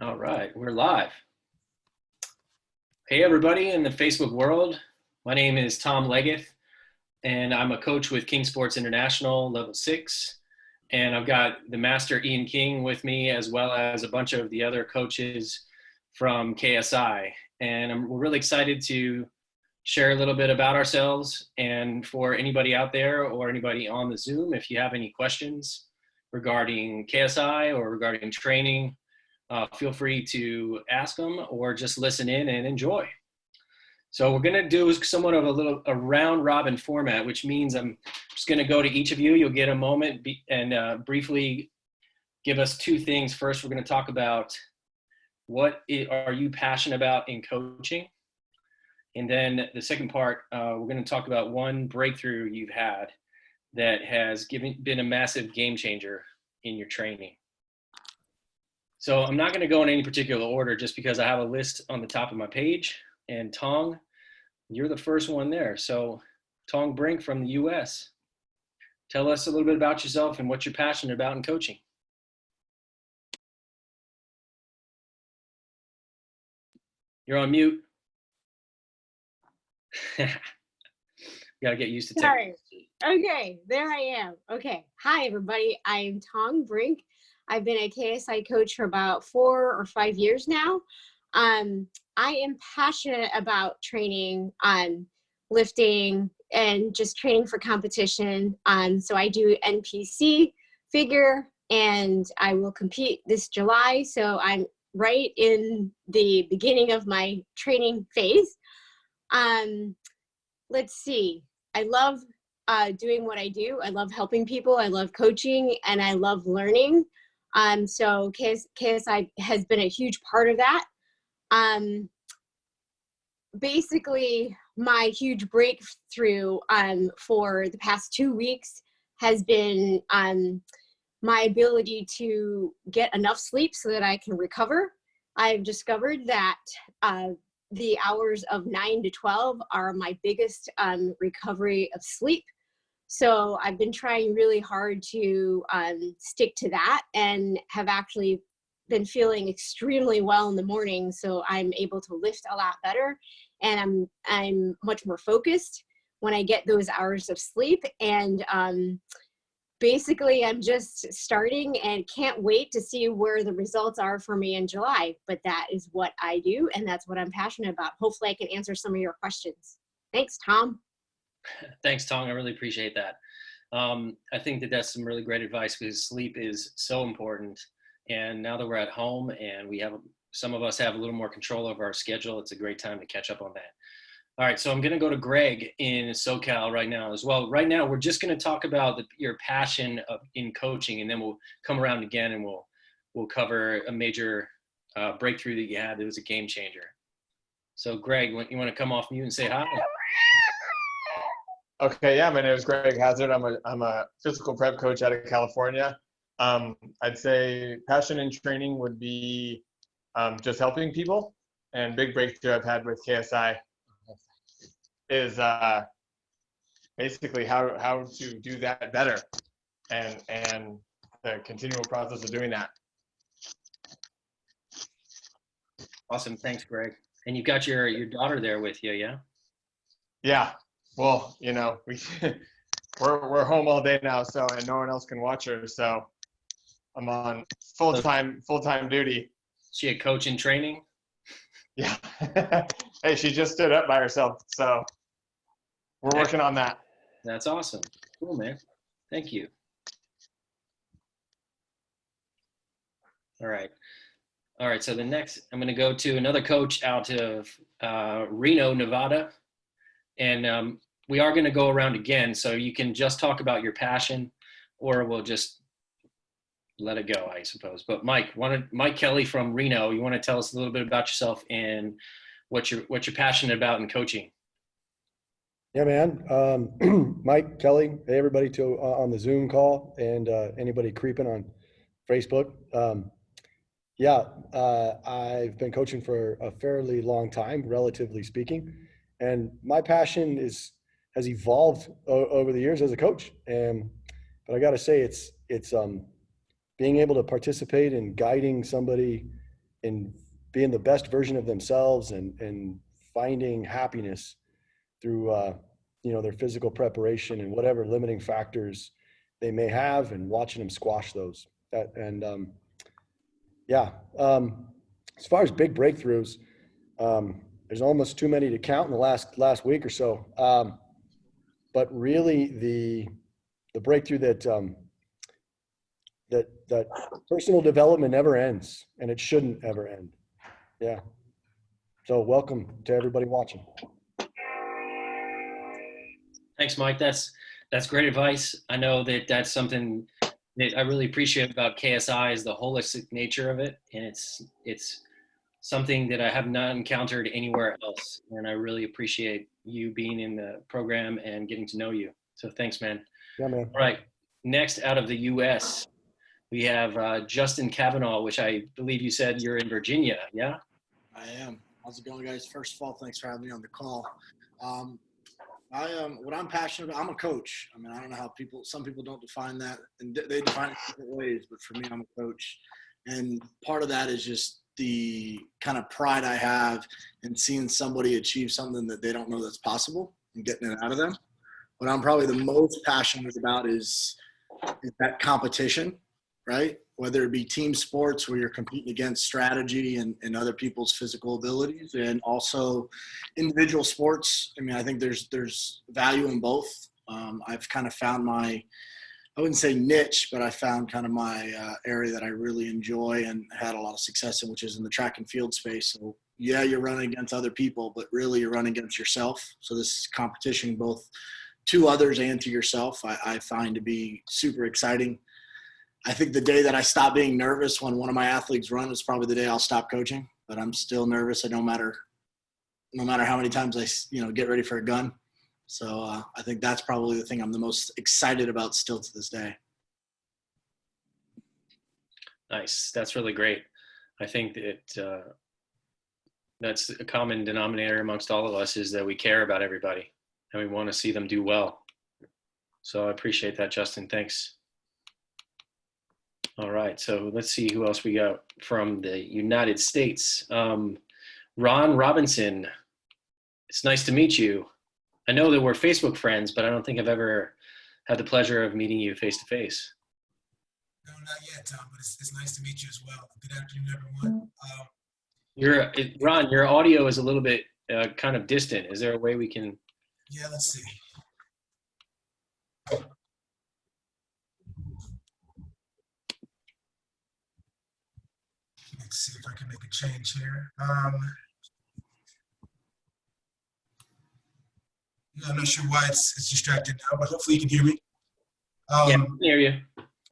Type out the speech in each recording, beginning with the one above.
All right, we're live. Hey, everybody in the Facebook world. My name is Tom Leggett, and I'm a coach with King Sports International, level 6. And I've got the master Ian King with me, as well as a bunch of the other coaches from KSI. And we're really excited to share a little bit about ourselves. And for anybody out there or anybody on the Zoom, if you have any questions regarding KSI or regarding training, feel free to ask them or just listen in and enjoy. So we're going to do somewhat of a round robin format, which means I'm just going to go to each of you. You'll get a moment and briefly give us two things. First, we're going to talk about what are you passionate about in coaching? And then the second part, we're going to talk about one breakthrough you've had that has been a massive game changer in your training. So I'm not going to go in any particular order just because I have a list on the top of my page. And Tong, you're the first one there. So Tong Brink from the US, tell us a little bit about yourself and what you're passionate about in coaching. You're on mute. Got to get used to tech. Sorry. Okay, there I am. Okay. Hi, everybody. I'm Tong Brink. I've been a KSI coach for about 4 or 5 years now. I am passionate about training, lifting, and just training for competition. So I do NPC figure, and I will compete this July. So I'm right in the beginning of my training phase. Let's see. I love doing what I do. I love helping people. I love coaching, and I love learning. So KSI has been a huge part of that. Basically, my huge breakthrough for the past 2 weeks has been my ability to get enough sleep so that I can recover. I've discovered that the hours of 9 to 12 are my biggest recovery of sleep. So I've been trying really hard to stick to that, and have actually been feeling extremely well in the morning. So I'm able to lift a lot better, and I'm much more focused when I get those hours of sleep. And basically I'm just starting and can't wait to see where the results are for me in July. But that is what I do, and that's what I'm passionate about. Hopefully I can answer some of your questions. Thanks, Tom. Thanks, Tong. I really appreciate that. I think that that's some really great advice because sleep is so important. And now that we're at home and some of us have a little more control over our schedule, it's a great time to catch up on that. All right, so I'm going to go to Greg in SoCal right now as well. Right now, we're just going to talk about your passion in coaching, and then we'll come around again and we'll cover a major breakthrough that you had that was a game changer. So, Greg, you want to come off mute and say hi? Okay, yeah, my name is Greg Hazard. I'm a physical prep coach out of California. I'd say passion in training would be just helping people, and big breakthrough I've had with KSI is basically how to do that better, and the continual process of doing that. Awesome, thanks, Greg. And you've got your daughter there with you, yeah? Yeah. Well, you know, we're home all day now, and no one else can watch her, so I'm on full-time duty. Is she a coach in training? Yeah. Hey, she just stood up by herself, so we're working on that. That's awesome. Cool, man. Thank you. All right. So the next, I'm going to go to another coach out of Reno, Nevada. And we are going to go around again, so you can just talk about your passion, or we'll just let it go, I suppose. But Mike Kelly from Reno, you want to tell us a little bit about yourself and what you're passionate about in coaching? Yeah, man. Mike Kelly. Hey, everybody on the Zoom call, and anybody creeping on Facebook. I've been coaching for a fairly long time, relatively speaking, and my passion has evolved over the years as a coach. But I got to say, it's being able to participate in guiding somebody in being the best version of themselves and finding happiness through their physical preparation and whatever limiting factors they may have, and watching them squash those. As far as big breakthroughs, there's almost too many to count in the last week or so. But really, the breakthrough that personal development never ends, and it shouldn't ever end. Yeah. So welcome to everybody watching. Thanks, Mike. That's great advice. I know that that's something that I really appreciate about KSI is the holistic nature of it, and it's something that I have not encountered anywhere else. And I really appreciate you being in the program and getting to know you. So thanks, man. Yeah, man. All right. Next, out of the U.S., we have Justin Kavanaugh, which I believe you said you're in Virginia. Yeah. I am. How's it going, guys? First of all, thanks for having me on the call. What I'm passionate about, I'm a coach. I mean, I don't know how some people don't define that, and they define it different ways, but for me, I'm a coach. And part of that is just the kind of pride I have in seeing somebody achieve something that they don't know that's possible and getting it out of them. What I'm probably the most passionate about is that competition, right? Whether it be team sports where you're competing against strategy and other people's physical abilities, and also individual sports. I mean, I think there's value in both. I've kind of found I wouldn't say niche, but I found kind of my area that I really enjoy and had a lot of success in, which is in the track and field space. So yeah, you're running against other people, but really you're running against yourself. So this competition, both to others and to yourself, I find to be super exciting. I think the day that I stop being nervous when one of my athletes run is probably the day I'll stop coaching, but I'm still nervous. No matter how many times I, get ready for a gun. So I think that's probably the thing I'm the most excited about still to this day. Nice. That's really great. I think that that's a common denominator amongst all of us, is that we care about everybody and we want to see them do well. So I appreciate that, Justin. Thanks. All right. So let's see who else we got from the United States. Ron Robinson. It's nice to meet you. I know that we're Facebook friends, but I don't think I've ever had the pleasure of meeting you face to face. No, not yet, Tom, but it's nice to meet you as well. Good afternoon, everyone. Ron, your audio is a little bit kind of distant. Is there a way we can? Yeah, let's see. Let's see if I can make a change here. I'm not sure why it's distracted now, but hopefully you can hear me. Yeah, I can hear you.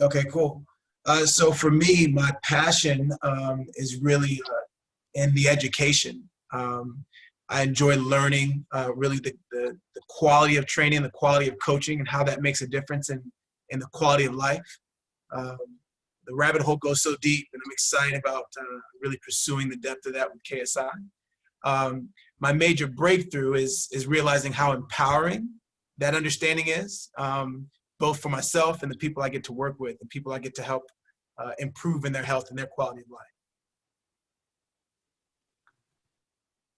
Okay, cool. So for me, my passion is really in the education. I enjoy learning really the quality of training, the quality of coaching, and how that makes a difference in the quality of life. The rabbit hole goes so deep, and I'm excited about really pursuing the depth of that with KSI. My major breakthrough is realizing how empowering that understanding is, both for myself and the people I get to work with, the people I get to help improve in their health and their quality of life.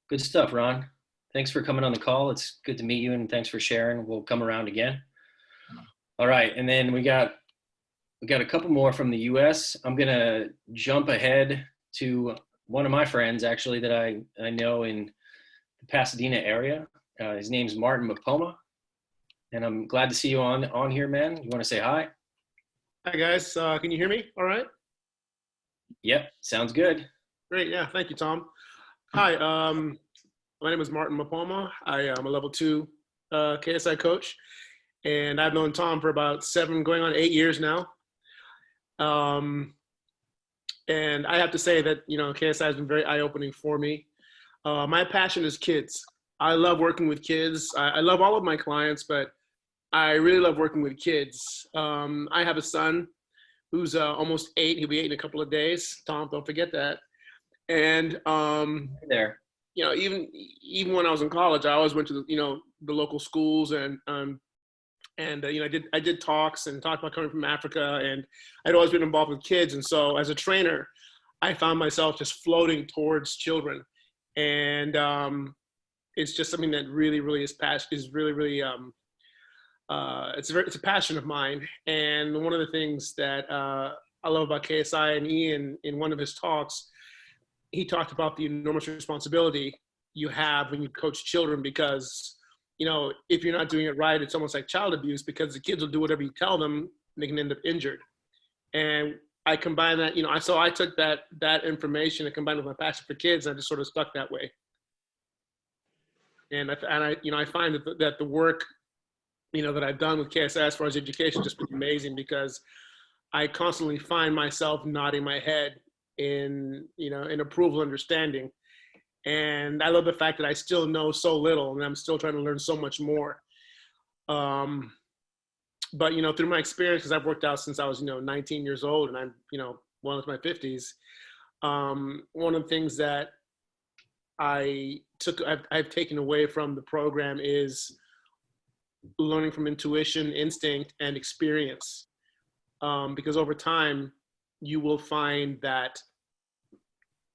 Good stuff, Ron. Thanks for coming on the call. It's good to meet you, and thanks for sharing. We'll come around again. All right, and then we got a couple more from the U.S. I'm gonna jump ahead to one of my friends, actually, that I know in the Pasadena area. His name's Martin Mapoma, and I'm glad to see you on here, man. You want to say hi? Hi, guys. Can you hear me all right? Yep, sounds good. Great. Yeah, thank you, Tom. Hi, my name is Martin Mapoma. I am a level 2 KSI coach, and I've known Tom for about 7, going on 8 years now. And I have to say that, KSI has been very eye-opening for me. My passion is kids. I love working with kids. I love all of my clients, but I really love working with kids. I have a son who's almost 8. He'll be 8 in a couple of days. Tom, don't forget that. And there. Even when I was in college, I always went to the local schools and I did talks and talked about coming from Africa, and I'd always been involved with kids. And so as a trainer, I found myself just floating towards children. And it's just something that really, really it's a passion of mine. And one of the things that I love about KSI, and Ian, in one of his talks, he talked about the enormous responsibility you have when you coach children, because, you know, if you're not doing it right, it's almost like child abuse, because the kids will do whatever you tell them, and they can end up injured. And I combine that, you know, so I took that information and combined with my passion for kids, and I just sort of stuck that way. And I you know, I find that the work, you know, that I've done with KSI as far as education just been amazing, because I constantly find myself nodding my head in, you know, in approval, understanding. And I love the fact that I still know so little, and I'm still trying to learn so much more. But, you know, through my experience, because I've worked out since I was, you know, 19 years old, and I'm, you know, well into my 50s. One of the things that I've taken away from the program is learning from intuition, instinct, and experience. Because over time, you will find that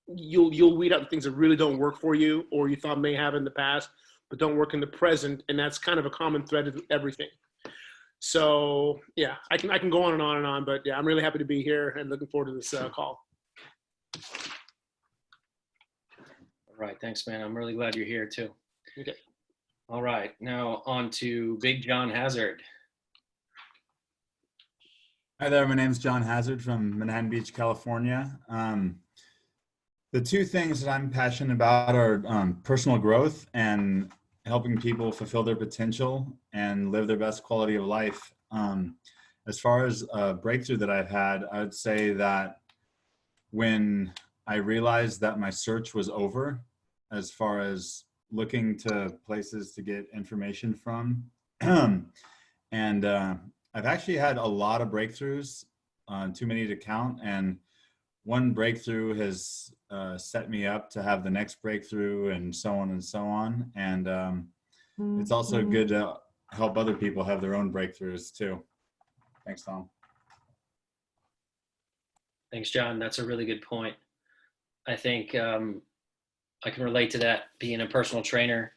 you'll weed out the things that really don't work for you, or you thought may have in the past, but don't work in the present. And that's kind of a common thread of everything. So yeah, I can go on and on and on, but yeah, I'm really happy to be here and looking forward to this call. All right, thanks, man. I'm really glad you're here too. Okay. All right, now on to Big John Hazard. Hi there, my name is John Hazard from Manhattan Beach, California. The two things that I'm passionate about are personal growth and helping people fulfill their potential and live their best quality of life. As far as a breakthrough that I've had, I would say that when I realized that my search was over, as far as looking to places to get information from, and I've actually had a lot of breakthroughs, too many to count, and one breakthrough has set me up to have the next breakthrough, and so on and so on. And it's also good to help other people have their own breakthroughs too. Thanks, Tom. Thanks, John. That's a really good point. I think I can relate to that, being a personal trainer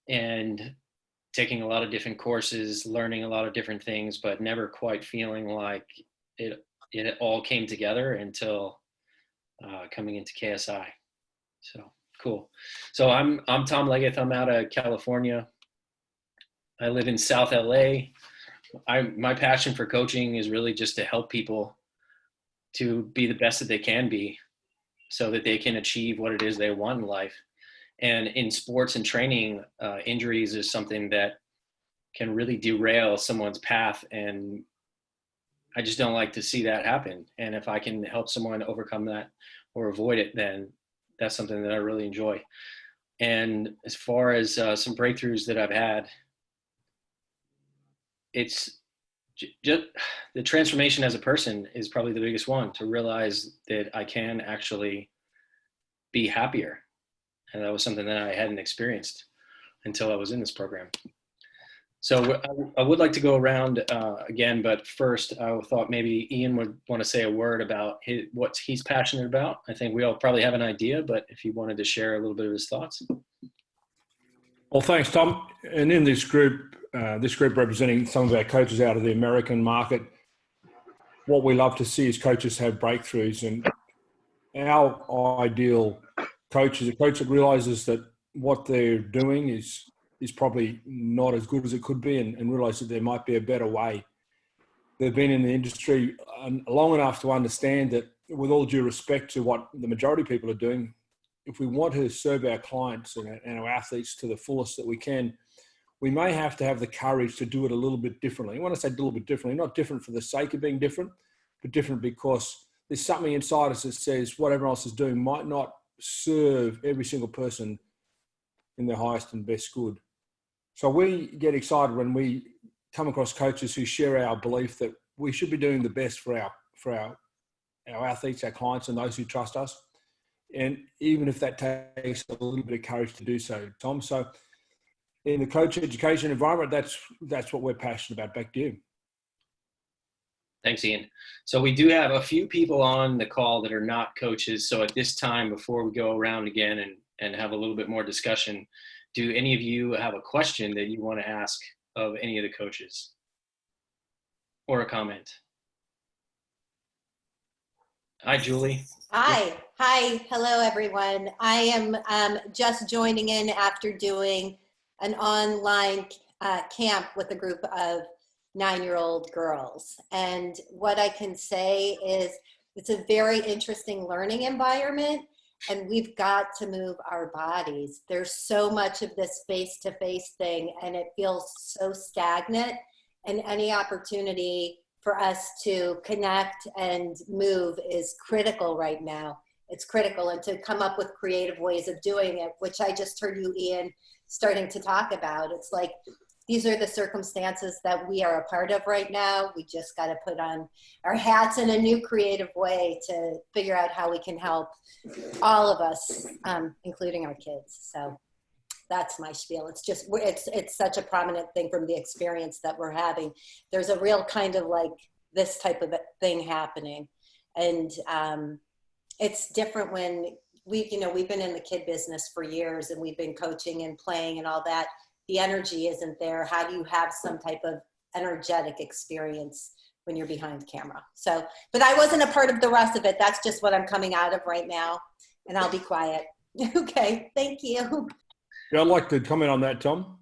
and taking a lot of different courses, learning a lot of different things, but never quite feeling like it all came together until coming into KSI. So cool. So I'm Tom Leggett. I'm out of California. I live in South LA. My passion for coaching is really just to help people to be the best that they can be, so that they can achieve what it is they want in life. And in sports and training, injuries is something that can really derail someone's path. And I just don't like to see that happen. And if I can help someone overcome that or avoid it, then that's something that I really enjoy. And as far as some breakthroughs that I've had, it's just the transformation as a person is probably the biggest one, to realize that I can actually be happier. And that was something that I hadn't experienced until I was in this program. So I would like to go around again, but first I thought maybe Ian would want to say a word about what he's passionate about. I think we all probably have an idea, but if he wanted to share a little bit of his thoughts. Well, thanks, Tom. And in this group representing some of our coaches out of the American market, what we love to see is coaches have breakthroughs. And our ideal coach is a coach that realizes that what they're doing is probably not as good as it could be, and realize that there might be a better way. They've been in the industry long enough to understand that, with all due respect to what the majority of people are doing, if we want to serve our clients and our athletes to the fullest that we can, we may have to have the courage to do it a little bit differently. When I say a little bit differently, not different for the sake of being different, but different because there's something inside us that says what everyone else is doing might not serve every single person in their highest and best good. So we get excited when we come across coaches who share our belief that we should be doing the best for our athletes, our clients, and those who trust us. And even if that takes a little bit of courage to do so, Tom. So in the coach education environment, that's what we're passionate about. Back to you. Thanks, Ian. So we do have a few people on the call that are not coaches. So at this time, before we go around again and have a little bit more discussion, do any of you have a question that you want to ask of any of the coaches or a comment? Hi, Julie. Hi. Hi. Hello, everyone. I am just joining in after doing an online camp with a group of 9-year-old girls. And what I can say is it's a very interesting learning environment, and we've got to move our bodies. There's so much of this face-to-face thing, and it feels so stagnant, and any opportunity for us to connect and move is critical right now. It's critical, and to come up with creative ways of doing it, which I just heard you, Ian, starting to talk about. It's like, these are the circumstances that we are a part of right now. We just got to put on our hats in a new creative way to figure out how we can help all of us, including our kids. So that's my spiel. It's just, it's such a prominent thing from the experience that we're having. There's a real kind of like this type of thing happening. And it's different when we've been in the kid business for years, and we've been coaching and playing and all that. The energy isn't there. How do you have some type of energetic experience when you're behind camera? So, but I wasn't a part of the rest of it. That's just what I'm coming out of right now, and I'll be quiet. Okay, thank you. Yeah, I'd like to comment on that, Tom.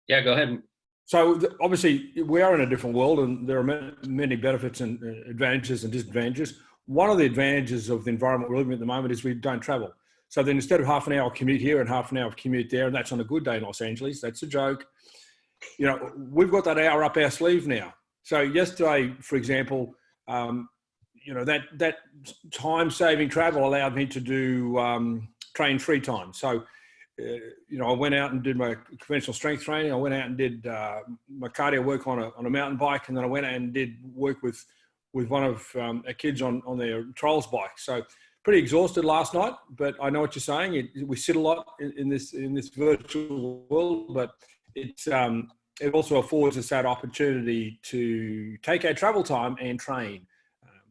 Yeah, go ahead. So obviously we are in a different world, and there are many benefits and advantages and disadvantages. One of the advantages of the environment we're living in at the moment is we don't travel. So then instead of half an hour commute here and half an hour commute there, and that's on a good day in Los Angeles, that's a joke. You know, we've got that hour up our sleeve now. So yesterday, for example, you know, that time-saving travel allowed me to do train 3 times. So, you know, I went out and did my conventional strength training. I went out and did my cardio work on a mountain bike, and then I went out and did work with one of our kids on their trials bike. So pretty exhausted last night, but I know what you're saying. We sit a lot in this virtual world, but it also affords us that opportunity to take our travel time and train.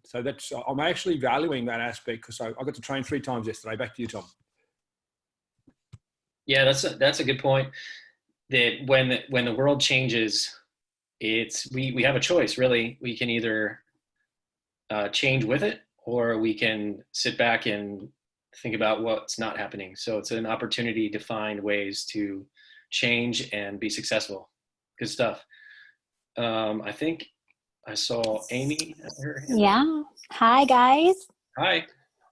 So I'm actually valuing that aspect, because I got to train 3 times yesterday. Back to you, Tom. Yeah, that's a good point. That when the world changes, we have a choice, really. We can either change with it, or we can sit back and think about what's not happening. So it's an opportunity to find ways to change and be successful. Good stuff. I think I saw Amy. Yeah. Hi, guys. Hi.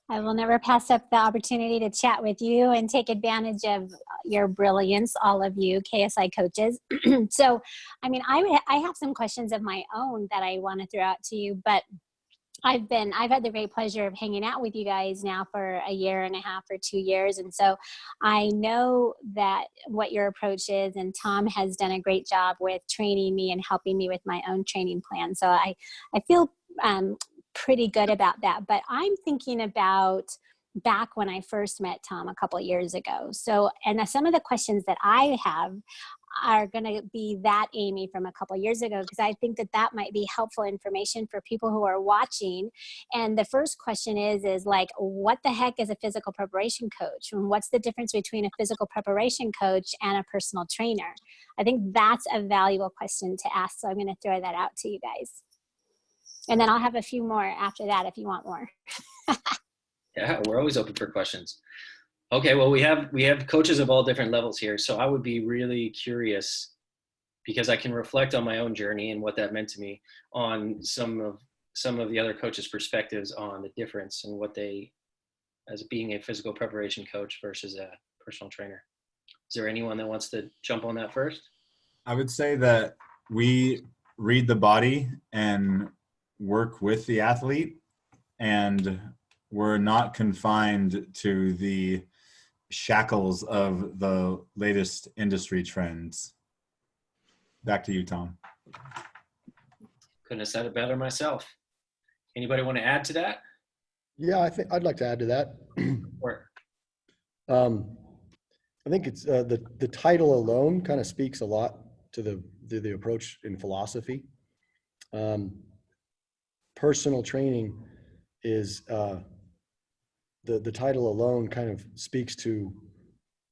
I will never pass up the opportunity to chat with you and take advantage of your brilliance, all of you KSI coaches. So, I mean, I have some questions of my own that I want to throw out to you, but I've had the great pleasure of hanging out with you guys now for 1.5 years or 2 years. And so I know that what your approach is, and Tom has done a great job with training me and helping me with my own training plan. So I feel pretty good about that. But I'm thinking about back when I first met Tom a couple of years ago. So, and some of the questions that I have are going to be that Amy from a couple of years ago, because I think that might be helpful information for people who are watching. And the first question is like, what the heck is a physical preparation coach? And what's the difference between a physical preparation coach and a personal trainer? I think that's a valuable question to ask. So I'm going to throw that out to you guys. And then I'll have a few more after that if you want more. Yeah, we're always open for questions. Okay, well, we have coaches of all different levels here. So I would be really curious, because I can reflect on my own journey and what that meant to me, on some of the other coaches' perspectives on the difference and what they, as being a physical preparation coach versus a personal trainer. Is there anyone that wants to jump on that first? I would say that we read the body and work with the athlete, and we're not confined to the shackles of the latest industry trends. Back to you, Tom. Couldn't have said it better myself. Anybody want to add to that? Yeah, I think I'd like to add to that. Or, I think it's the title alone kind of speaks a lot to the approach in philosophy. personal training is the title alone kind of speaks to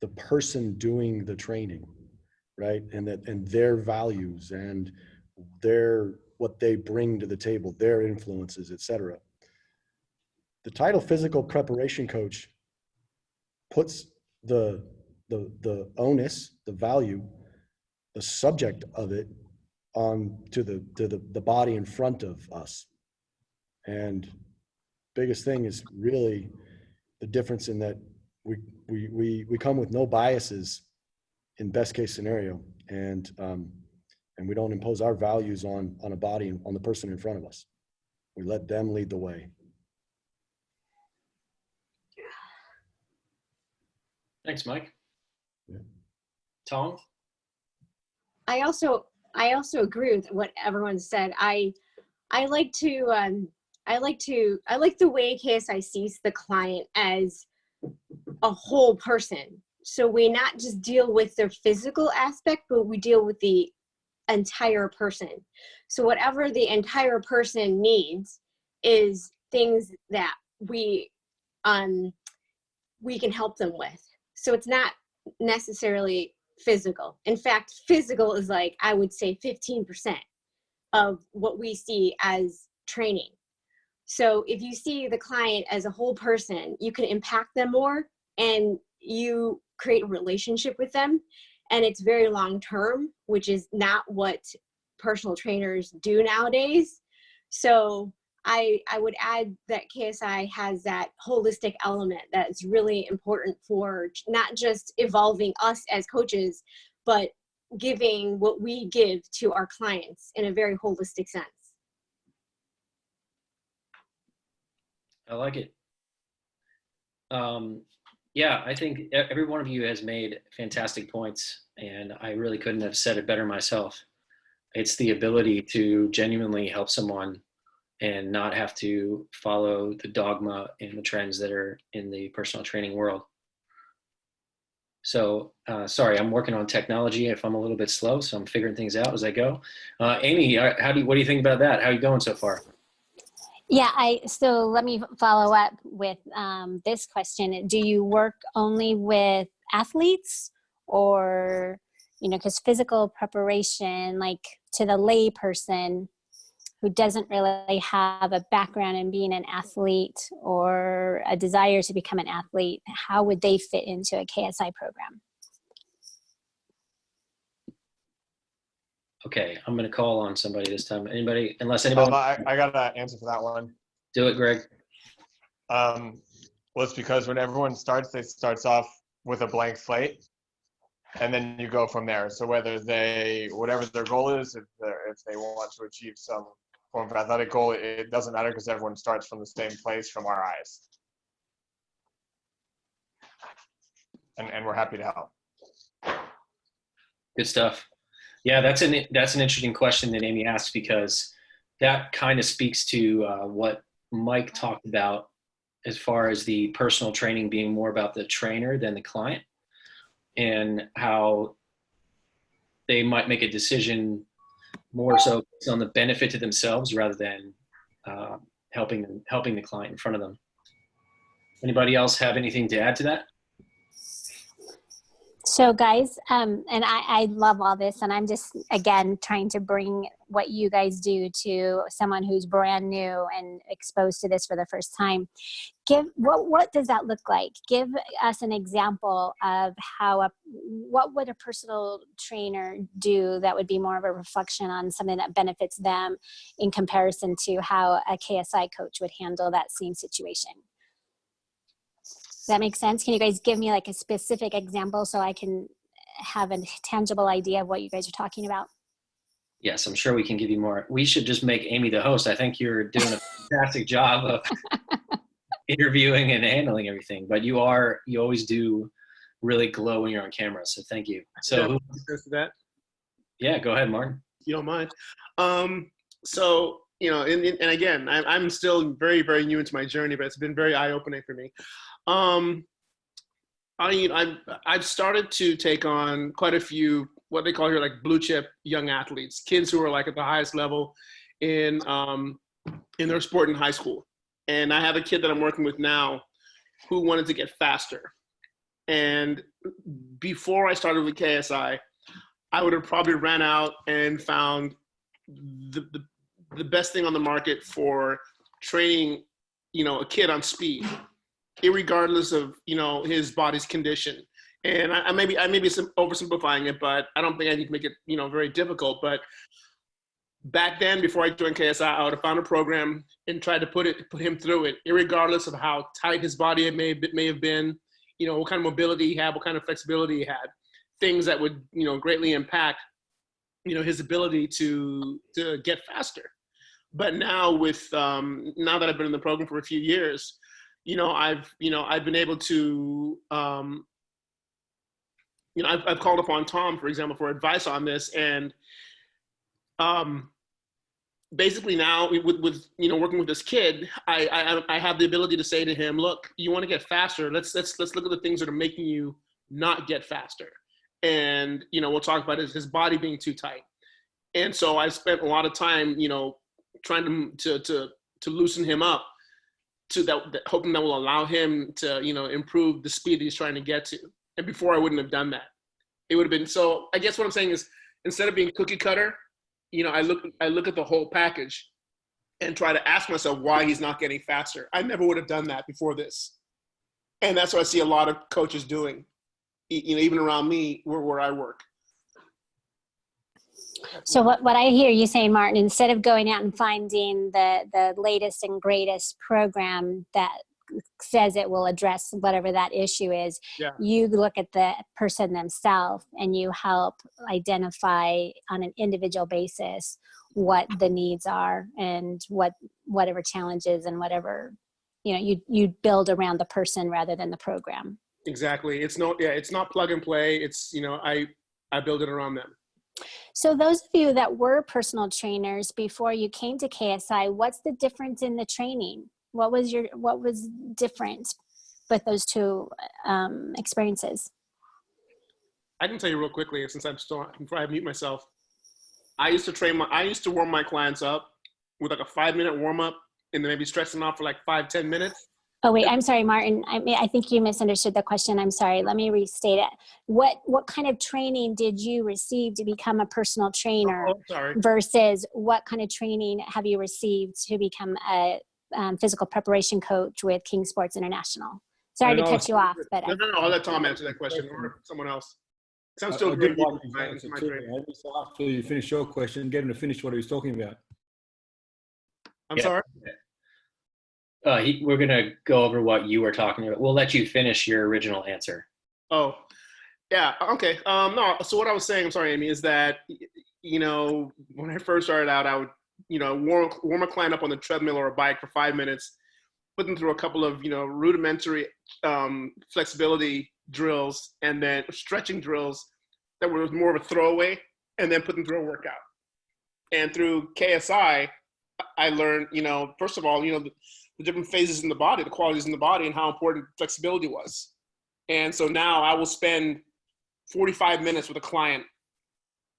the person doing the training, right? And their values and what they bring to the table, their influences, etc. The title physical preparation coach puts the onus, the value, the subject of it on to the body in front of us. And biggest thing is really the difference in that we come with no biases in best case scenario, and we don't impose our values on a body, on the person in front of us. We let them lead the way. Thanks, Mike. Yeah. Tom? I also agree with what everyone said. I like the way KSI sees the client as a whole person. So we not just deal with their physical aspect, but we deal with the entire person. So whatever the entire person needs is things that we can help them with. So it's not necessarily physical. In fact, physical is like, I would say 15% of what we see as training. So if you see the client as a whole person, you can impact them more and you create a relationship with them. And it's very long term, which is not what personal trainers do nowadays. So I would add that KSI has that holistic element that's really important for not just evolving us as coaches, but giving what we give to our clients in a very holistic sense. I like it. Yeah, I think every one of you has made fantastic points, and I really couldn't have said it better myself. It's the ability to genuinely help someone and not have to follow the dogma and the trends that are in the personal training world. So, sorry, I'm working on technology. If I'm a little bit slow, so I'm figuring things out as I go. Amy, what do you think about that? How are you going so far? Yeah, so let me follow up with this question. Do you work only with athletes, or, because physical preparation, like to the lay person who doesn't really have a background in being an athlete or a desire to become an athlete, how would they fit into a KSI program? Okay, I'm going to call on somebody this time. Anybody, unless anybody. I got an answer for that one. Do it, Greg. Well, it's because when everyone starts, they starts off with a blank slate, and then you go from there. So whatever their goal is, if they want to achieve some form of athletic goal, it doesn't matter because everyone starts from the same place from our eyes. And we're happy to help. Good stuff. Yeah, that's an interesting question that Amy asked, because that kind of speaks to what Mike talked about as far as the personal training being more about the trainer than the client, and how they might make a decision more so on the benefit to themselves rather than helping the client in front of them. Anybody else have anything to add to that? So guys, and I love all this, and I'm just, again, trying to bring what you guys do to someone who's brand new and exposed to this for the first time. What does that look like? Give us an example of what would a personal trainer do that would be more of a reflection on something that benefits them in comparison to how a KSI coach would handle that same situation. Does that make sense? Can you guys give me like a specific example so I can have a tangible idea of what you guys are talking about? Yes, I'm sure we can give you more. We should just make Amy the host. I think you're doing a fantastic job of interviewing and handling everything, but you always do really glow when you're on camera. So thank you. So that? Yeah, go ahead, Martin. You don't mind. So, and again, I'm still very, very new into my journey, but it's been very eye-opening for me. I've started to take on quite a few, what they call here, like blue chip young athletes, kids who are like at the highest level in in their sport in high school. And I have a kid that I'm working with now who wanted to get faster. And before I started with KSI, I would have probably ran out and found the best thing on the market for training, a kid on speed, irregardless of, his body's condition. And I may be oversimplifying it, but I don't think I need to make it, very difficult. But back then, before I joined KSI, I would have found a program and tried to put him through it, irregardless of how tight his body may have been, what kind of mobility he had, what kind of flexibility he had, things that would, greatly impact, his ability to get faster. But now now that I've been in the program for a few years, I've been able to, I've called upon Tom, for example, for advice on this. And basically now with working with this kid, I have the ability to say to him, look, you want to get faster. Let's look at the things that are making you not get faster. And, we'll talk about his body being too tight. And so I spent a lot of time, trying to loosen him up, hoping that will allow him to, improve the speed he's trying to get to. And before I wouldn't have done that. It would have been, so I guess what I'm saying is, instead of being cookie cutter, I look at the whole package and try to ask myself why he's not getting faster. I never would have done that before this. And that's what I see a lot of coaches doing, even around me where I work. So what I hear you saying, Martin, instead of going out and finding the latest and greatest program that says it will address whatever that issue is, you look at the person themselves and you help identify on an individual basis what the needs are and whatever challenges and whatever, you build around the person rather than the program. Exactly. It's not plug and play. It's, I build it around them. So those of you that were personal trainers before you came to KSI, what's the difference in the training? What was different with those two experiences? I can tell you real quickly, since before I mute myself, I used to warm my clients up with like a 5-minute warm up and then maybe stretch them out for like 5-10 minutes. Oh, wait, I'm sorry, Martin. I think you misunderstood the question. I'm sorry. Let me restate it. What kind of training did you receive to become a personal trainer versus what kind of training have you received to become a physical preparation coach with King Sports International? Sorry to cut you off, but no. I'll let Tom answer that question or someone else. I'm still good. After you finish your question, get him to finish what he was talking about. I'm sorry. We're gonna go over what you were talking about. We'll let you finish your original answer. Oh, yeah. Okay. No. So what I was saying, I'm sorry, Amy, is that when I first started out, I would warm a client up on the treadmill or a bike for 5 minutes, put them through a couple of rudimentary flexibility drills and then stretching drills that were more of a throwaway, and then put them through a workout. And through KSI, I learned, first of all, the different phases in the body, the qualities in the body, and how important flexibility was. And so now I will spend 45 minutes with a client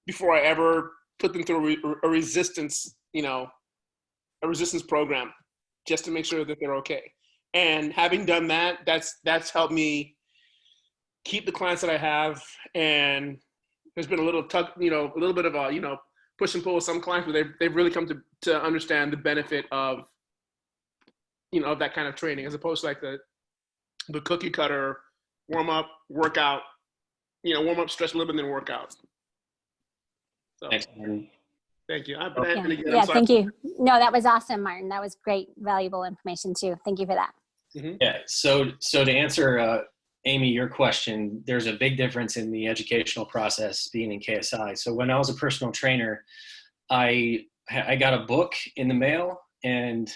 before I ever put them through a resistance, a resistance program, just to make sure that they're okay. And having done that, that's helped me keep the clients that I have. And there's been a little bit of a, push and pull with some clients, but they've really come to understand the benefit of, of that kind of training, as opposed to like the cookie cutter warm up, workout, warm up, stretch a little bit, and then work out. So, thank you. Thank you. No, that was awesome, Martin. That was great, valuable information too. Thank you for that. Mm-hmm. Yeah. So to answer Amy, your question, there's a big difference in the educational process being in KSI. So when I was a personal trainer, I got a book in the mail and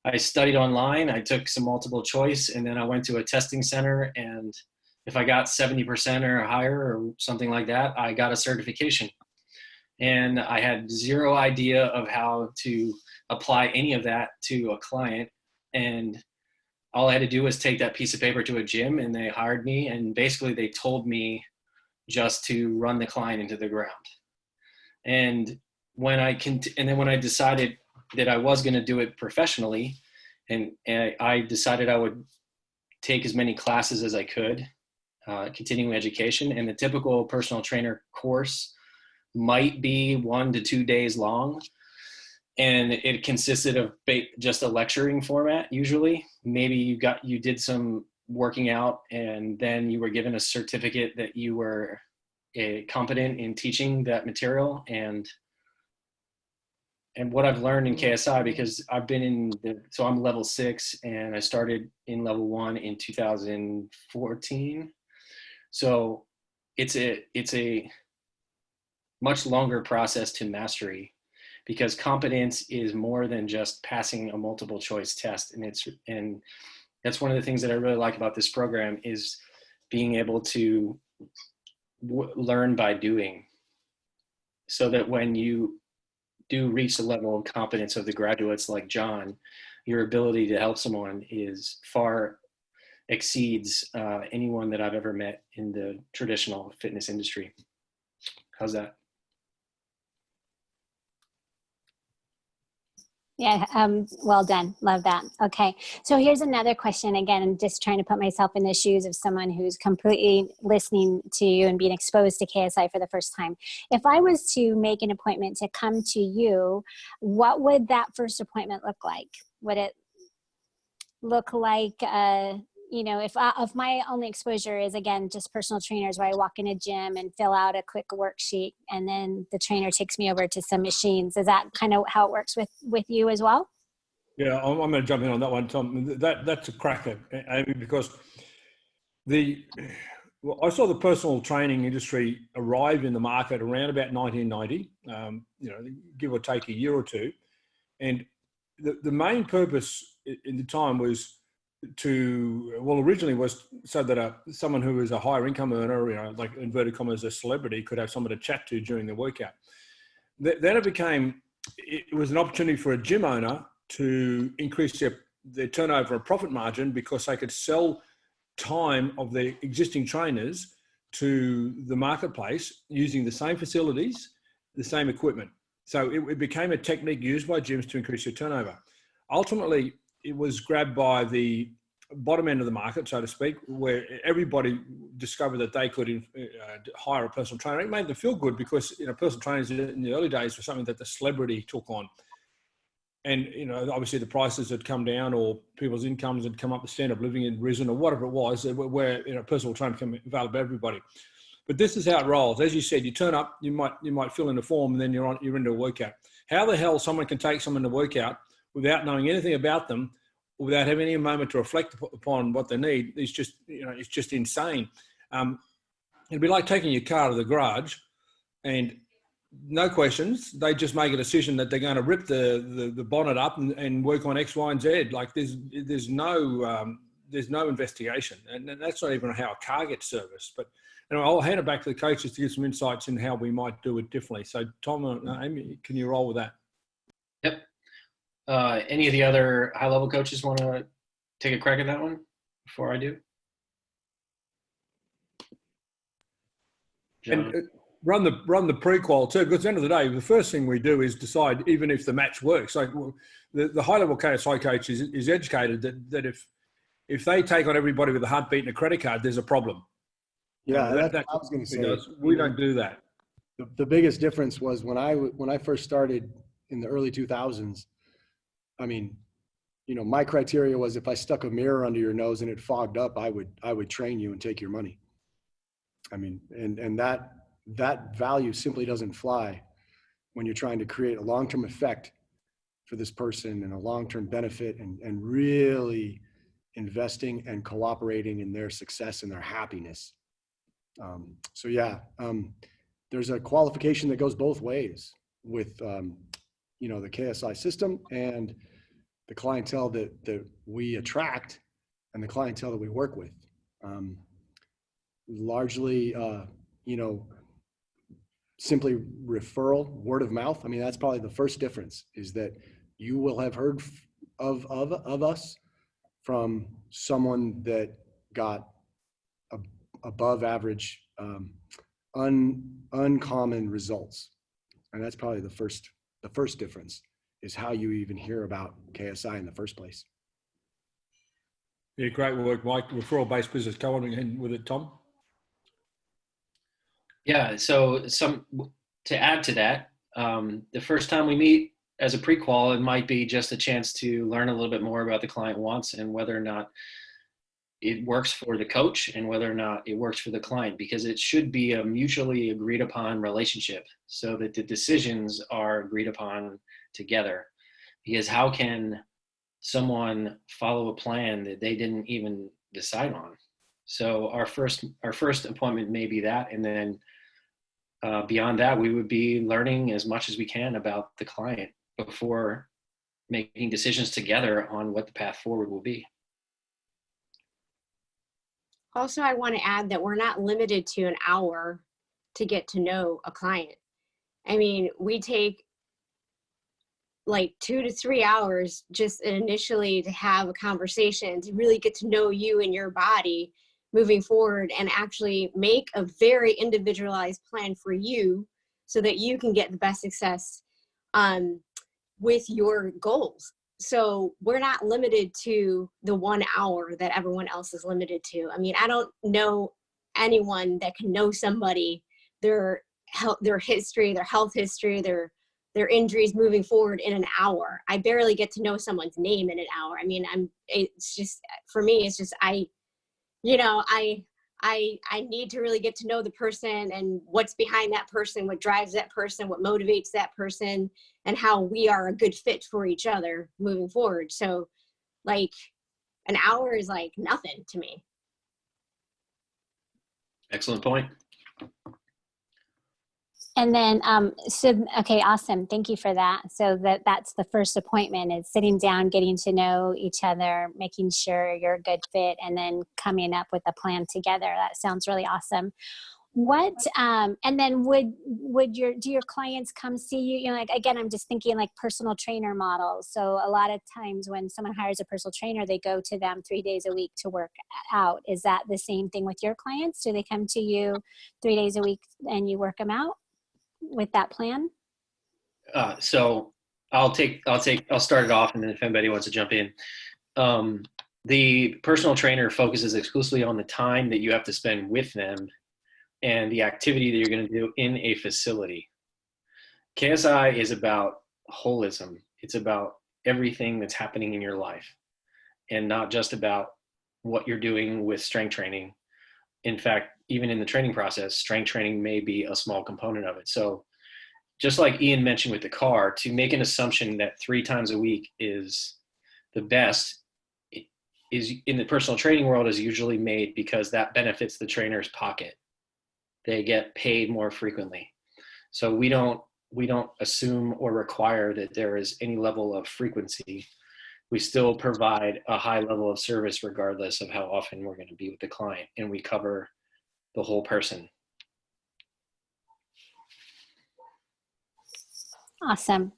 I studied online. I took some multiple choice, and then I went to a testing center, and if I got 70% or higher or something like that, I got a certification. And I had zero idea of how to apply any of that to a client. And all I had to do was take that piece of paper to a gym, and they hired me, and basically they told me just to run the client into the ground. And when I decided that I was going to do it professionally, and I decided I would take as many classes as I could, continuing education. And the typical personal trainer course might be 1 to 2 days long. And it consisted of just a lecturing format. Usually maybe you did some working out, and then you were given a certificate that you were competent in teaching that material. And what I've learned in KSI, because I've been so I'm level 6 and I started in level 1 in 2014. So it's a much longer process to mastery, because competence is more than just passing a multiple choice test. And that's one of the things that I really like about this program, is being able to learn by doing, so that when you do reach the level of competence of the graduates like John, your ability to help someone is far exceeds anyone that I've ever met in the traditional fitness industry. How's that? Yeah, well done. Love that. Okay, so here's another question. Again, I'm just trying to put myself in the shoes of someone who's completely listening to you and being exposed to KSI for the first time. If I was to make an appointment to come to you, what would that first appointment look like? Would it look like, you know, if my only exposure is, again, just personal trainers where I walk in a gym and fill out a quick worksheet and then the trainer takes me over to some machines, is that kind of how it works with you as well? Yeah, I'm going to jump in on that one, Tom. That's a cracker, Amy, because I saw the personal training industry arrive in the market around about 1990, you know, give or take a year or two. And the main purpose in the time was originally was so that someone who is a higher income earner, you know, like inverted commas, a celebrity, could have someone to chat to during the workout. Then it was an opportunity for a gym owner to increase their turnover and profit margin, because they could sell time of their existing trainers to the marketplace using the same facilities, the same equipment. So it became a technique used by gyms to increase your turnover. Ultimately, it was grabbed by the bottom end of the market, so to speak, where everybody discovered that they could hire a personal trainer. It made them feel good, because, you know, personal trainers in the early days were something that the celebrity took on. And, you know, obviously the prices had come down, or people's incomes had come up, the standard of living had risen, or whatever it was, where, you know, personal training became available to everybody. But this is how it rolls. As you said, you turn up, you might fill in the form, and then you're into a workout. How the hell someone can take someone to workout without knowing anything about them, without having any moment to reflect upon what they need, is just, you know, it's just insane. It'd be like taking your car to the garage, and no questions, they just make a decision that they're going to rip the bonnet up and work on X, Y, and Z. Like there's no investigation, and that's not even how a car gets serviced. But anyway, I'll hand it back to the coaches to give some insights in how we might do it differently. So Tom and Amy, can you roll with that? Yep. Any of the other high-level coaches want to take a crack at that one before I do? John. And run the pre-qual too, because at the end of the day, the first thing we do is decide even if the match works. Like the high-level KSI coach is educated that if they take on everybody with a heartbeat and a credit card, there's a problem. Yeah, that's what I was going to say. We don't do that. The biggest difference was when I first started in the early 2000s. I mean, you know, my criteria was if I stuck a mirror under your nose and it fogged up, I would train you and take your money. I mean, and that value simply doesn't fly when you're trying to create a long-term effect for this person and a long-term benefit, and really investing and cooperating in their success and their happiness. So yeah, there's a qualification that goes both ways with, you know, the KSI system and the clientele that we attract and the clientele that we work with. Largely, you know, simply referral, word of mouth. I mean, that's probably the first difference, is that you will have heard of us from someone that got above average, uncommon results. And that's probably the first difference. is how you even hear about KSI in the first place. Yeah, great work, Mike. Referral-based business. Go on again with it, Tom. Yeah, so to add to that, the first time we meet as a pre-qual, it might be just a chance to learn a little bit more about the client wants and whether or not it works for the coach and whether or not it works for the client, because it should be a mutually agreed upon relationship so that the decisions are agreed upon together. Because how can someone follow a plan that they didn't even decide on? So our first appointment may be that, and then beyond that, we would be learning as much as we can about the client before making decisions together on what the path forward will be. Also, I want to add that we're not limited to an hour to get to know a client. I mean, we take like 2 to 3 hours just initially to have a conversation, to really get to know you and your body moving forward, and actually make a very individualized plan for you so that you can get the best success with your goals. So we're not limited to the 1 hour that everyone else is limited to. I mean, I don't know anyone that can know somebody, their history, their health history, their injuries moving forward in an hour. I barely get to know someone's name in an hour. I mean, it's just, for me, it's just, I need to really get to know the person and what's behind that person, what drives that person, what motivates that person, and how we are a good fit for each other moving forward. So like an hour is like nothing to me. Excellent point. And then, okay, awesome. Thank you for that. So that's the first appointment, is sitting down, getting to know each other, making sure you're a good fit, and then coming up with a plan together. That sounds really awesome. And then do your clients come see you? You know, like, again, I'm just thinking like personal trainer models. So a lot of times when someone hires a personal trainer, they go to them 3 days a week to work out. Is that the same thing with your clients? Do they come to you 3 days a week and you work them out with that plan? So I'll start it off, and then if anybody wants to jump in. The personal trainer focuses exclusively on the time that you have to spend with them and the activity that you're going to do in a facility. KSI is about holism. It's about everything that's happening in your life, and not just about what you're doing with strength training. In fact, even in the training process, strength training may be a small component of it. So just like Ian mentioned with the car, to make an assumption that 3 times a week is the best is, in the personal training world, is usually made because that benefits the trainer's pocket. They get paid more frequently. So we don't assume or require that there is any level of frequency. We still provide a high level of service regardless of how often we're going to be with the client, and we cover the whole person. Awesome.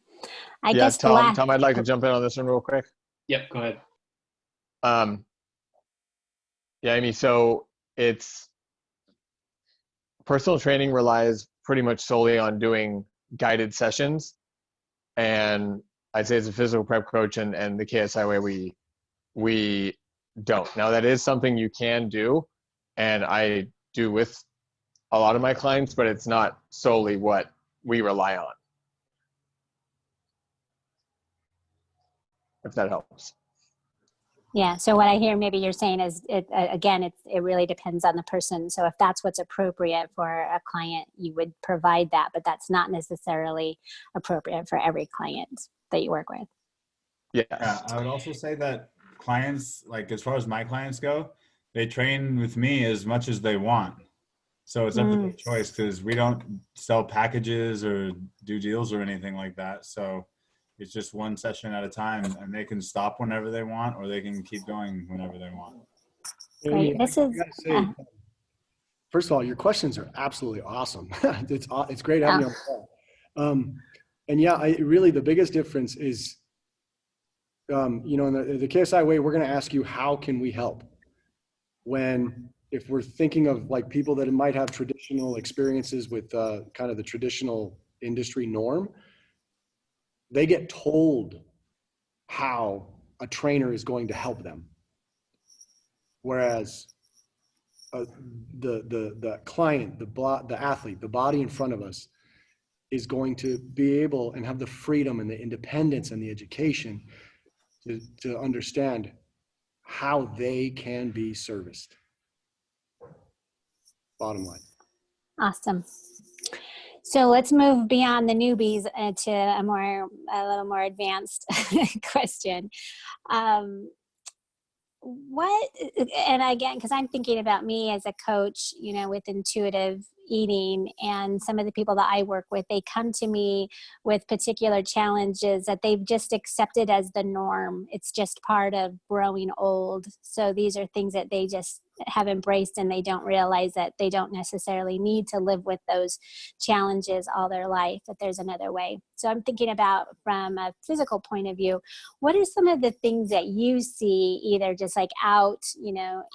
I Yeah, guess Tom, I'd like to jump in on this one real quick. Yep, go ahead. Yeah, Amy, so it's personal training relies pretty much solely on doing guided sessions. And I'd say as a physical prep coach and the KSI way, we don't. Now that is something you can do, and I do with a lot of my clients, but it's not solely what we rely on. If that helps. Yeah. So what I hear maybe you're saying is, it really depends on the person. So if that's what's appropriate for a client, you would provide that, but that's not necessarily appropriate for every client that you work with. Yeah. I would also say that clients, like as far as my clients go, they train with me as much as they want. So it's up to their choice, because we don't sell packages or do deals or anything like that. So it's just one session at a time, and they can stop whenever they want, or they can keep going whenever they want. Great. This is, first of all, your questions are absolutely awesome. It's great having you on the call. And yeah, really the biggest difference is, in the KSI way, we're going to ask you, how can we help? If we're thinking of like people that might have traditional experiences with kind of the traditional industry norm, they get told how a trainer is going to help them. Whereas the client, the athlete, the body in front of us is going to be able and have the freedom and the independence and the education to understand how they can be serviced. Bottom line. Awesome. So let's move beyond the newbies to a little more advanced question. And again, because I'm thinking about me as a coach, with intuitive eating, and some of the people that I work with, they come to me with particular challenges that they've just accepted as the norm. It's just part of growing old. So these are things that they just have embraced, and they don't realize that they don't necessarily need to live with those challenges all their life, that there's another way. So I'm thinking about, from a physical point of view, what are some of the things that you see, either just like out,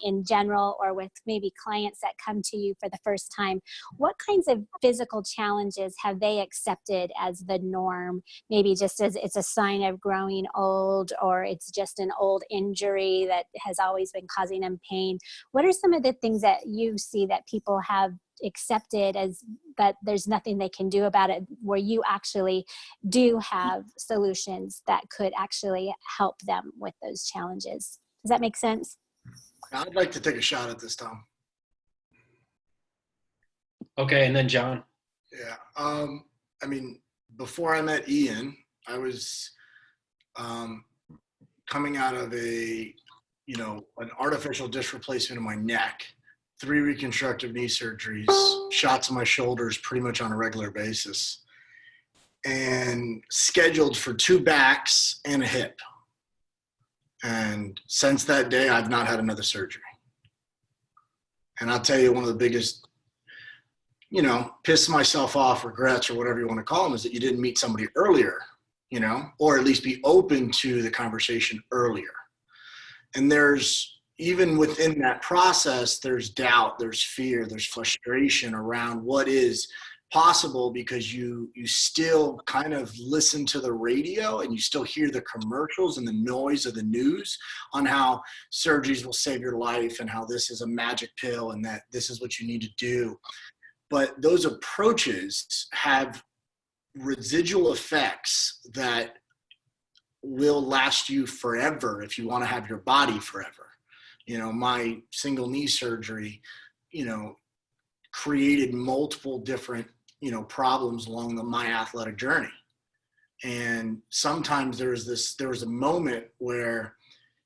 in general, or with maybe clients that come to you for the first time? What kinds of physical challenges have they accepted as the norm? Maybe just as it's a sign of growing old, or it's just an old injury that has always been causing them pain. What are some of the things that you see that people have accepted as that there's nothing they can do about it, where you actually do have solutions that could actually help them with those challenges? Does that make sense? I'd like to take a shot at this, Tom. Okay, and then John. Yeah. I mean, before I met Ian, I was coming out of an artificial disc replacement in my neck, 3 reconstructive knee surgeries, shots in my shoulders pretty much on a regular basis, and scheduled for 2 backs and a hip. And since that day, I've not had another surgery. And I'll tell you, one of the biggest, piss myself off, regrets, or whatever you want to call them, is that you didn't meet somebody earlier, or at least be open to the conversation earlier. And there's, even within that process, there's doubt, there's fear, there's frustration around what is possible, because you still kind of listen to the radio and you still hear the commercials and the noise of the news on how surgeries will save your life and how this is a magic pill and that this is what you need to do. But those approaches have residual effects that will last you forever if you want to have your body forever. My single knee surgery, created multiple different, problems along my athletic journey. And sometimes there was a moment where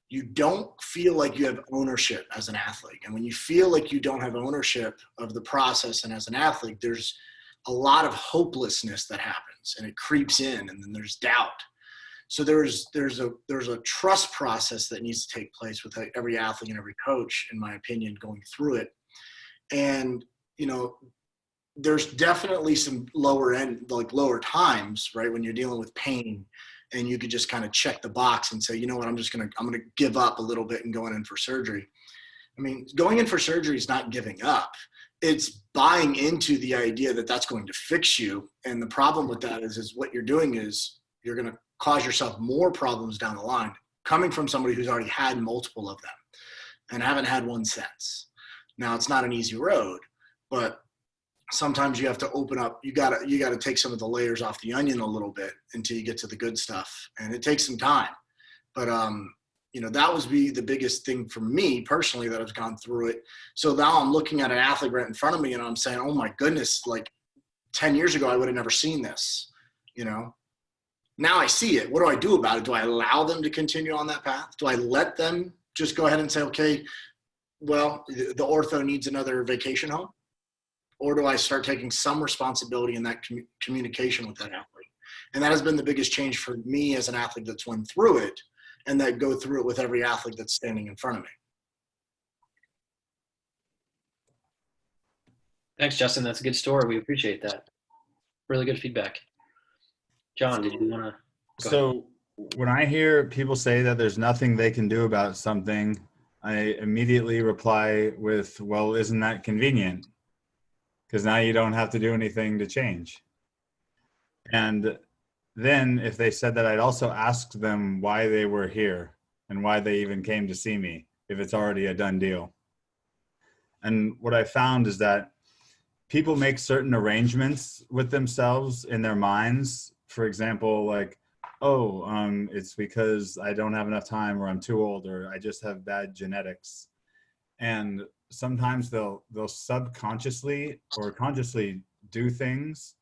you don't feel like you have ownership as an athlete. And when you feel like you don't have ownership of the process, and as an athlete, there's a lot of hopelessness that happens, and it creeps in, and then there's doubt. So there's a trust process that needs to take place with every athlete and every coach, in my opinion, going through it. And, there's definitely some lower times, right, when you're dealing with pain, and you could just kind of check the box and say, you know what, I'm going to give up a little bit and going in for surgery. I mean, going in for surgery is not giving up. It's buying into the idea that that's going to fix you. And the problem with that is what you're doing is you're going to cause yourself more problems down the line, coming from somebody who's already had multiple of them and haven't had one since. Now, it's not an easy road, but sometimes you have to open up. You got to take some of the layers off the onion a little bit until you get to the good stuff. And it takes some time. But, that was the biggest thing for me personally that I've gone through it. So now I'm looking at an athlete right in front of me and I'm saying, oh my goodness, like 10 years ago, I would have never seen this, Now I see it. What do I do about it? Do I allow them to continue on that path? Do I let them just go ahead and say, okay, well, the ortho needs another vacation home? Or do I start taking some responsibility in that communication with that athlete? And that has been the biggest change for me as an athlete that's went through it, and that go through it with every athlete that's standing in front of me. Thanks, Justin. That's a good story. We appreciate that. Really good feedback. John, did you want to? So when I hear people say that there's nothing they can do about something, I immediately reply with, well, isn't that convenient? Because now you don't have to do anything to change. And then if they said that, I'd also ask them why they were here and why they even came to see me, if it's already a done deal. And what I found is that people make certain arrangements with themselves in their minds. For example, like, oh, it's because I don't have enough time, or I'm too old, or I just have bad genetics. And sometimes they'll subconsciously or consciously do things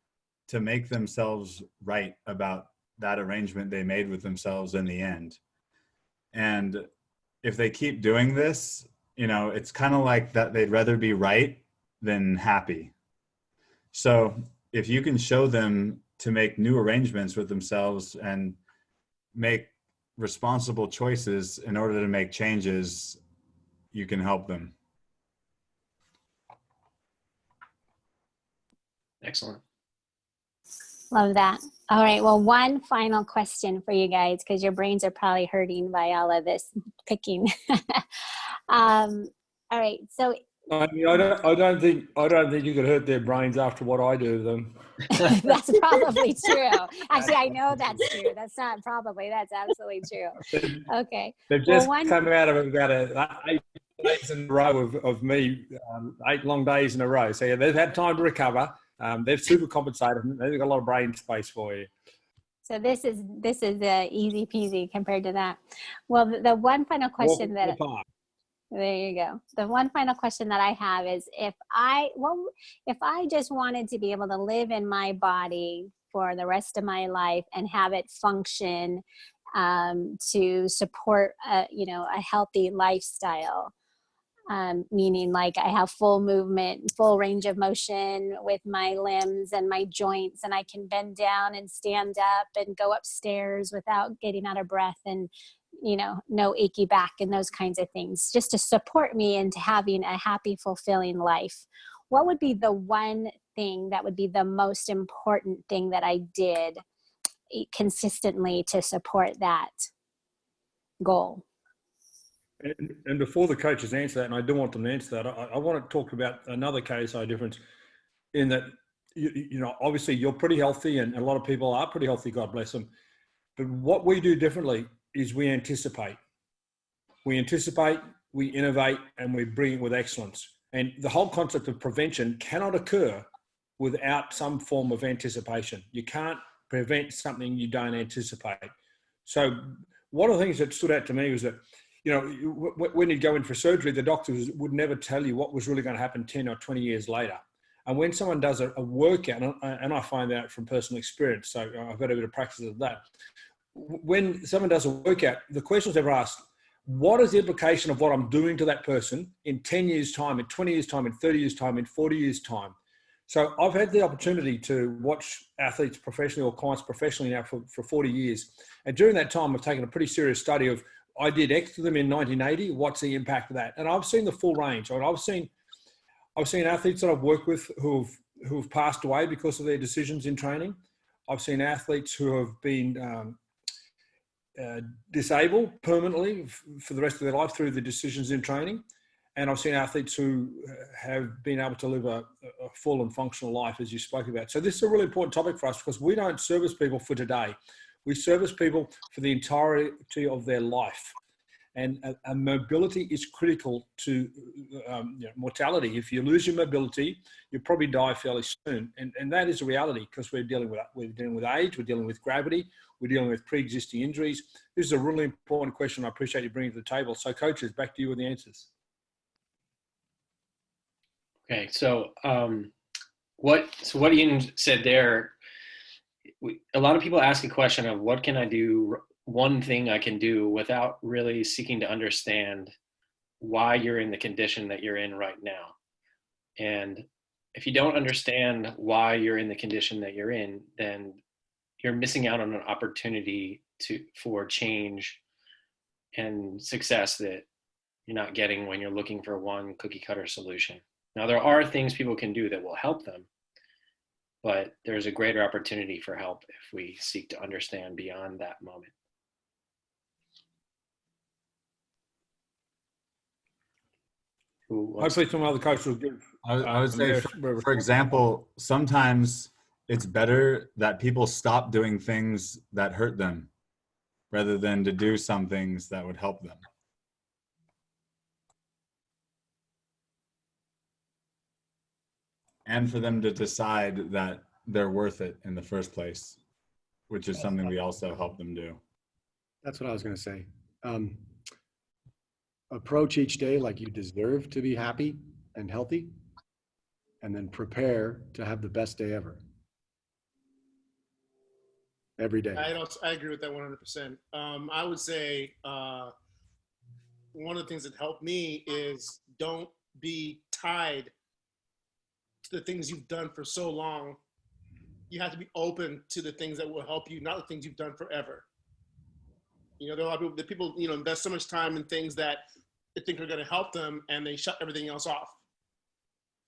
to make themselves right about that arrangement they made with themselves in the end. And if they keep doing this, you know, it's kind of like that they'd rather be right than happy. So if you can show them to make new arrangements with themselves and make responsible choices in order to make changes, you can help them. Excellent. Love that. All right. Well, one final question for you guys, because your brains are probably hurting by all of this picking. All right. So I mean, I don't think you could hurt their brains after what I do to them. that's probably true. Actually, I know that's true. That's not probably. That's absolutely true. Okay. They've just come out of about 8 days in a row of me, 8 long days in a row. So yeah, they've had time to recover. They've super compensated. They've got a lot of brain space for you. So this is easy peasy compared to that. Well, the one final question there you go. The one final question that I have is if I just wanted to be able to live in my body for the rest of my life and have it function to support a healthy lifestyle, meaning like I have full movement, full range of motion with my limbs and my joints, and I can bend down and stand up and go upstairs without getting out of breath, and no achy back and those kinds of things, just to support me into having a happy, fulfilling life. What would be the one thing that would be the most important thing that I did consistently to support that goal? And before the coaches answer that, and I do want them to answer that, I want to talk about another KSI difference in that, obviously you're pretty healthy and a lot of people are pretty healthy, God bless them. But what we do differently is we anticipate, we innovate, and we bring it with excellence. And the whole concept of prevention cannot occur without some form of anticipation. You can't prevent something you don't anticipate. So one of the things that stood out to me was that, when you go in for surgery, the doctors would never tell you what was really going to happen 10 or 20 years later. And when someone does a workout, and I find that from personal experience, so I've got a bit of practice of that. When someone does a workout, the questions they're asked, what is the implication of what I'm doing to that person in 10 years' time, in 20 years' time, in 30 years' time, in 40 years' time? So I've had the opportunity to watch athletes professionally or clients professionally now for 40 years. And during that time, I've taken a pretty serious study of, I did X to them in 1980, what's the impact of that? And I've seen the full range. I've seen athletes that I've worked with who've passed away because of their decisions in training. I've seen athletes who have been disabled permanently for the rest of their life through the decisions in training. And I've seen athletes who have been able to live a full and functional life, as you spoke about. So this is a really important topic for us because we don't service people for today. We service people for the entirety of their life. And mobility is critical to mortality. If you lose your mobility, you'll probably die fairly soon. And that is a reality because we're dealing with age, we're dealing with gravity, we're dealing with pre-existing injuries. This is a really important question. I appreciate you bringing it to the table. So coaches, back to you with the answers. Okay, so what Ian said there, a lot of people ask a question of what can I do, one thing I can do without really seeking to understand why you're in the condition that you're in right now. And if you don't understand why you're in the condition that you're in, then you're missing out on an opportunity for change and success that you're not getting when you're looking for one cookie cutter solution. Now, there are things people can do that will help them, but there's a greater opportunity for help if we seek to understand beyond that moment. Hopefully some other coaches will give. I would say, for example, sometimes it's better that people stop doing things that hurt them rather than to do some things that would help them. And for them to decide that they're worth it in the first place, which is something we also help them do. That's what I was going to say. Approach each day like you deserve to be happy and healthy, and then prepare to have the best day ever. Every day. I agree with that 100%. I would say one of the things that helped me is don't be tied to the things you've done for so long. You have to be open to the things that will help you, not the things you've done forever. You know, there are a lot of people, you know, invest so much time in things that they think are going to help them, and they shut everything else off.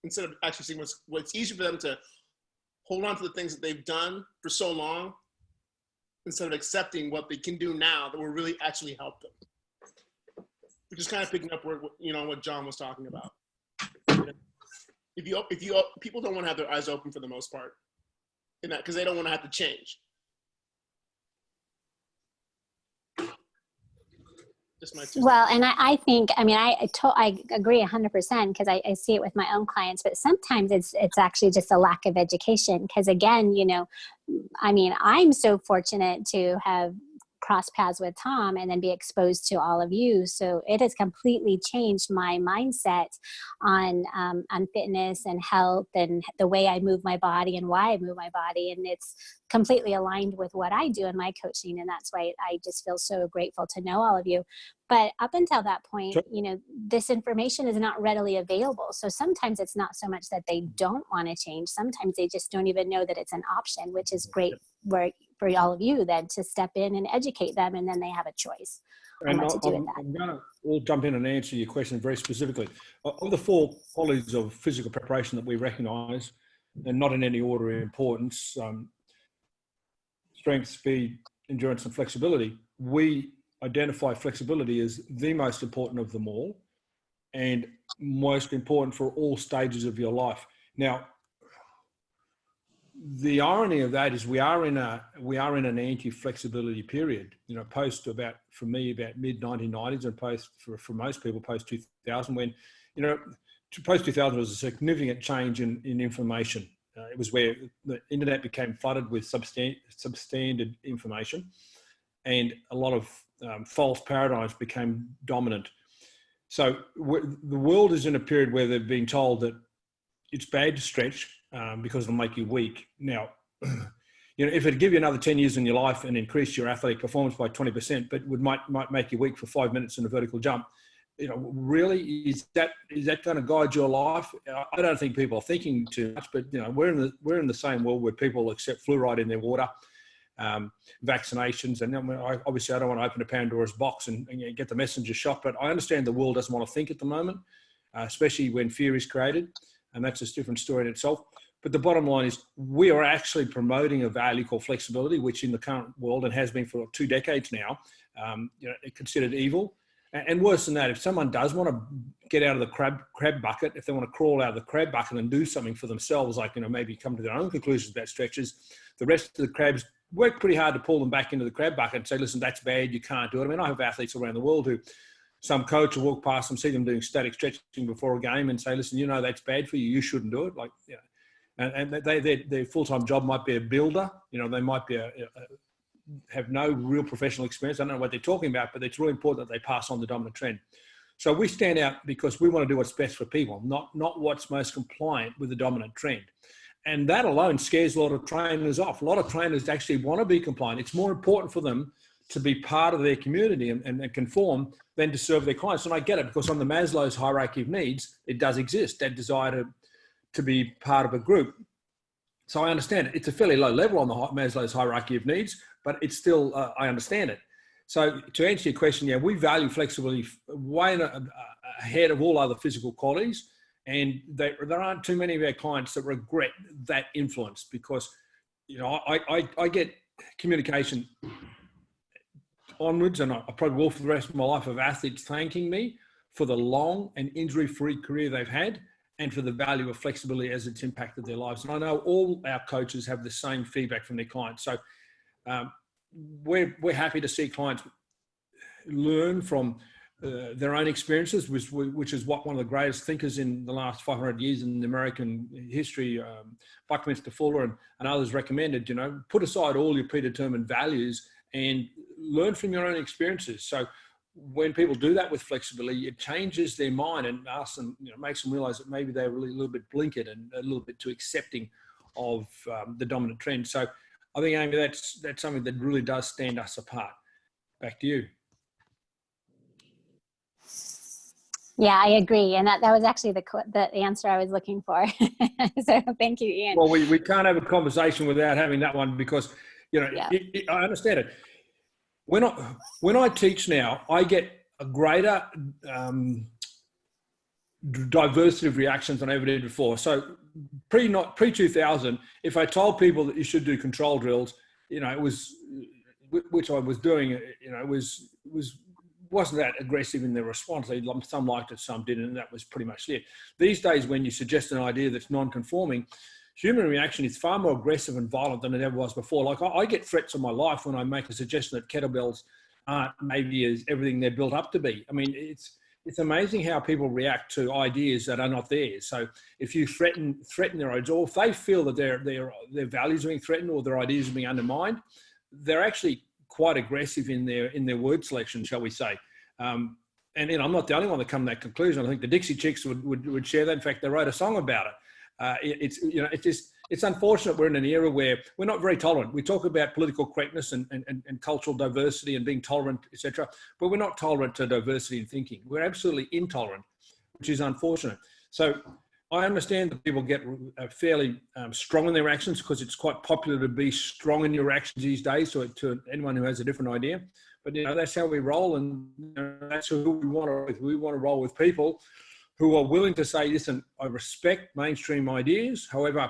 Instead of actually seeing what's easy for them to hold on to the things that they've done for so long, instead of accepting what they can do now that will really actually help them. Which is kind of picking up where, you know, what John was talking about. People don't want to have their eyes open for the most part, in that, because they don't want to have to change. Well, and I think, I mean, I agree 100% because I see it with my own clients, but sometimes it's actually just a lack of education. Because again, you know, I mean, I'm so fortunate to have crossed paths with Tom and then be exposed to all of you. So it has completely changed my mindset on fitness and health and the way I move my body and why I move my body. And it's completely aligned with what I do in my coaching. And that's why I just feel so grateful to know all of you. But up until that point, you know, this information is not readily available. So sometimes it's not so much that they don't want to change. Sometimes they just don't even know that it's an option, which is great for all of you then to step in and educate them, and then they have a choice on what to do with that. I'm going to all jump in and answer your question very specifically. Of the 4 qualities of physical preparation that we recognise, and not in any order of importance, strength, speed, endurance, and flexibility, we identify flexibility as the most important of them all and most important for all stages of your life. Now, the irony of that is we are in an anti-flexibility period, you know, for me, about mid-1990s, and for most people post 2000, when, you know, post 2000 was a significant change in information. It was where the internet became flooded with substandard information, and a lot of false paradigms became dominant. So the world is in a period where they've been told that it's bad to stretch because it'll make you weak. Now, you know, if it'd give you another 10 years in your life and increase your athletic performance by 20%, but might make you weak for 5 minutes in a vertical jump, you know, really, is that going to guide your life? I don't think people are thinking too much, but, you know, we're in the same world where people accept fluoride in their water, vaccinations, and obviously I don't want to open a Pandora's box and get the messenger shot, but I understand the world doesn't want to think at the moment, especially when fear is created, and that's a different story in itself. But the bottom line is we are actually promoting a value called flexibility, which in the current world, and has been for 2 decades now, you know, considered evil. And worse than that, if someone does want to get out of the crab bucket, if they want to crawl out of the crab bucket and do something for themselves, like, you know, maybe come to their own conclusions about stretches, the rest of the crabs work pretty hard to pull them back into the crab bucket and say, listen, that's bad, you can't do it. I mean, I have athletes around the world who some coach will walk past them, see them doing static stretching before a game and say, listen, you know, that's bad for you, you shouldn't do it. Like, you know, and their full-time job might be a builder, you know, they might be have no real professional experience. I don't know what they're talking about, but it's really important that they pass on the dominant trend. So we stand out because we want to do what's best for people, not what's most compliant with the dominant trend. And that alone scares a lot of trainers off. A lot of trainers actually want to be compliant. It's more important for them to be part of their community and conform than to serve their clients. And I get it, because on the Maslow's hierarchy of needs, it does exist, that desire to be part of a group. So I understand it. It's a fairly low level on the Maslow's hierarchy of needs, but it's still, I understand it. So to answer your question, yeah, we value flexibility way ahead of all other physical qualities. And there aren't too many of our clients that regret that influence, because, you know, I get communication onwards, and I probably will for the rest of my life, of athletes thanking me for the long and injury-free career they've had, and for the value of flexibility as it's impacted their lives. And I know all our coaches have the same feedback from their clients. So we're happy to see clients learn from their own experiences, which is what one of the greatest thinkers in the last 500 years in American history, Buckminster Fuller and others recommended, put aside all your predetermined values and learn from your own experiences. So when people do that with flexibility, it changes their mind and asks them, makes them realize that maybe they're really a little bit blinkered and a little bit too accepting of the dominant trend. So I think, Amy, that's something that really does stand us apart. Back to you. Yeah, I agree. And that was actually the answer I was looking for. So thank you, Ian. Well, we can't have a conversation without having that one because, I understand it. When I teach now, I get a greater diversity of reactions than I ever did before. So pre-2000, if I told people that you should do control drills, it was, which I was doing, it wasn't that aggressive in their response. Some liked it, some didn't, and that was pretty much it. These days, when you suggest an idea that's non-conforming, human reaction is far more aggressive and violent than it ever was before. Like I get threats on my life when I make a suggestion that kettlebells aren't maybe as everything they're built up to be. I mean, it's amazing how people react to ideas that are not theirs. So if you threaten their ideas, or if they feel that their values are being threatened or their ideas are being undermined, they're actually quite aggressive in their word selection, shall we say. And I'm not the only one that come to that conclusion. I think the Dixie Chicks would share that. In fact, they wrote a song about it. It's unfortunate we're in an era where we're not very tolerant. We talk about political correctness and cultural diversity and being tolerant, etc., but we're not tolerant to diversity in thinking. We're absolutely intolerant, which is unfortunate. So I understand that people get fairly strong in their actions because it's quite popular to be strong in your actions these days to anyone who has a different idea. But that's how we roll, and that's who we want to. We want to roll with people who are willing to say, listen, I respect mainstream ideas. However,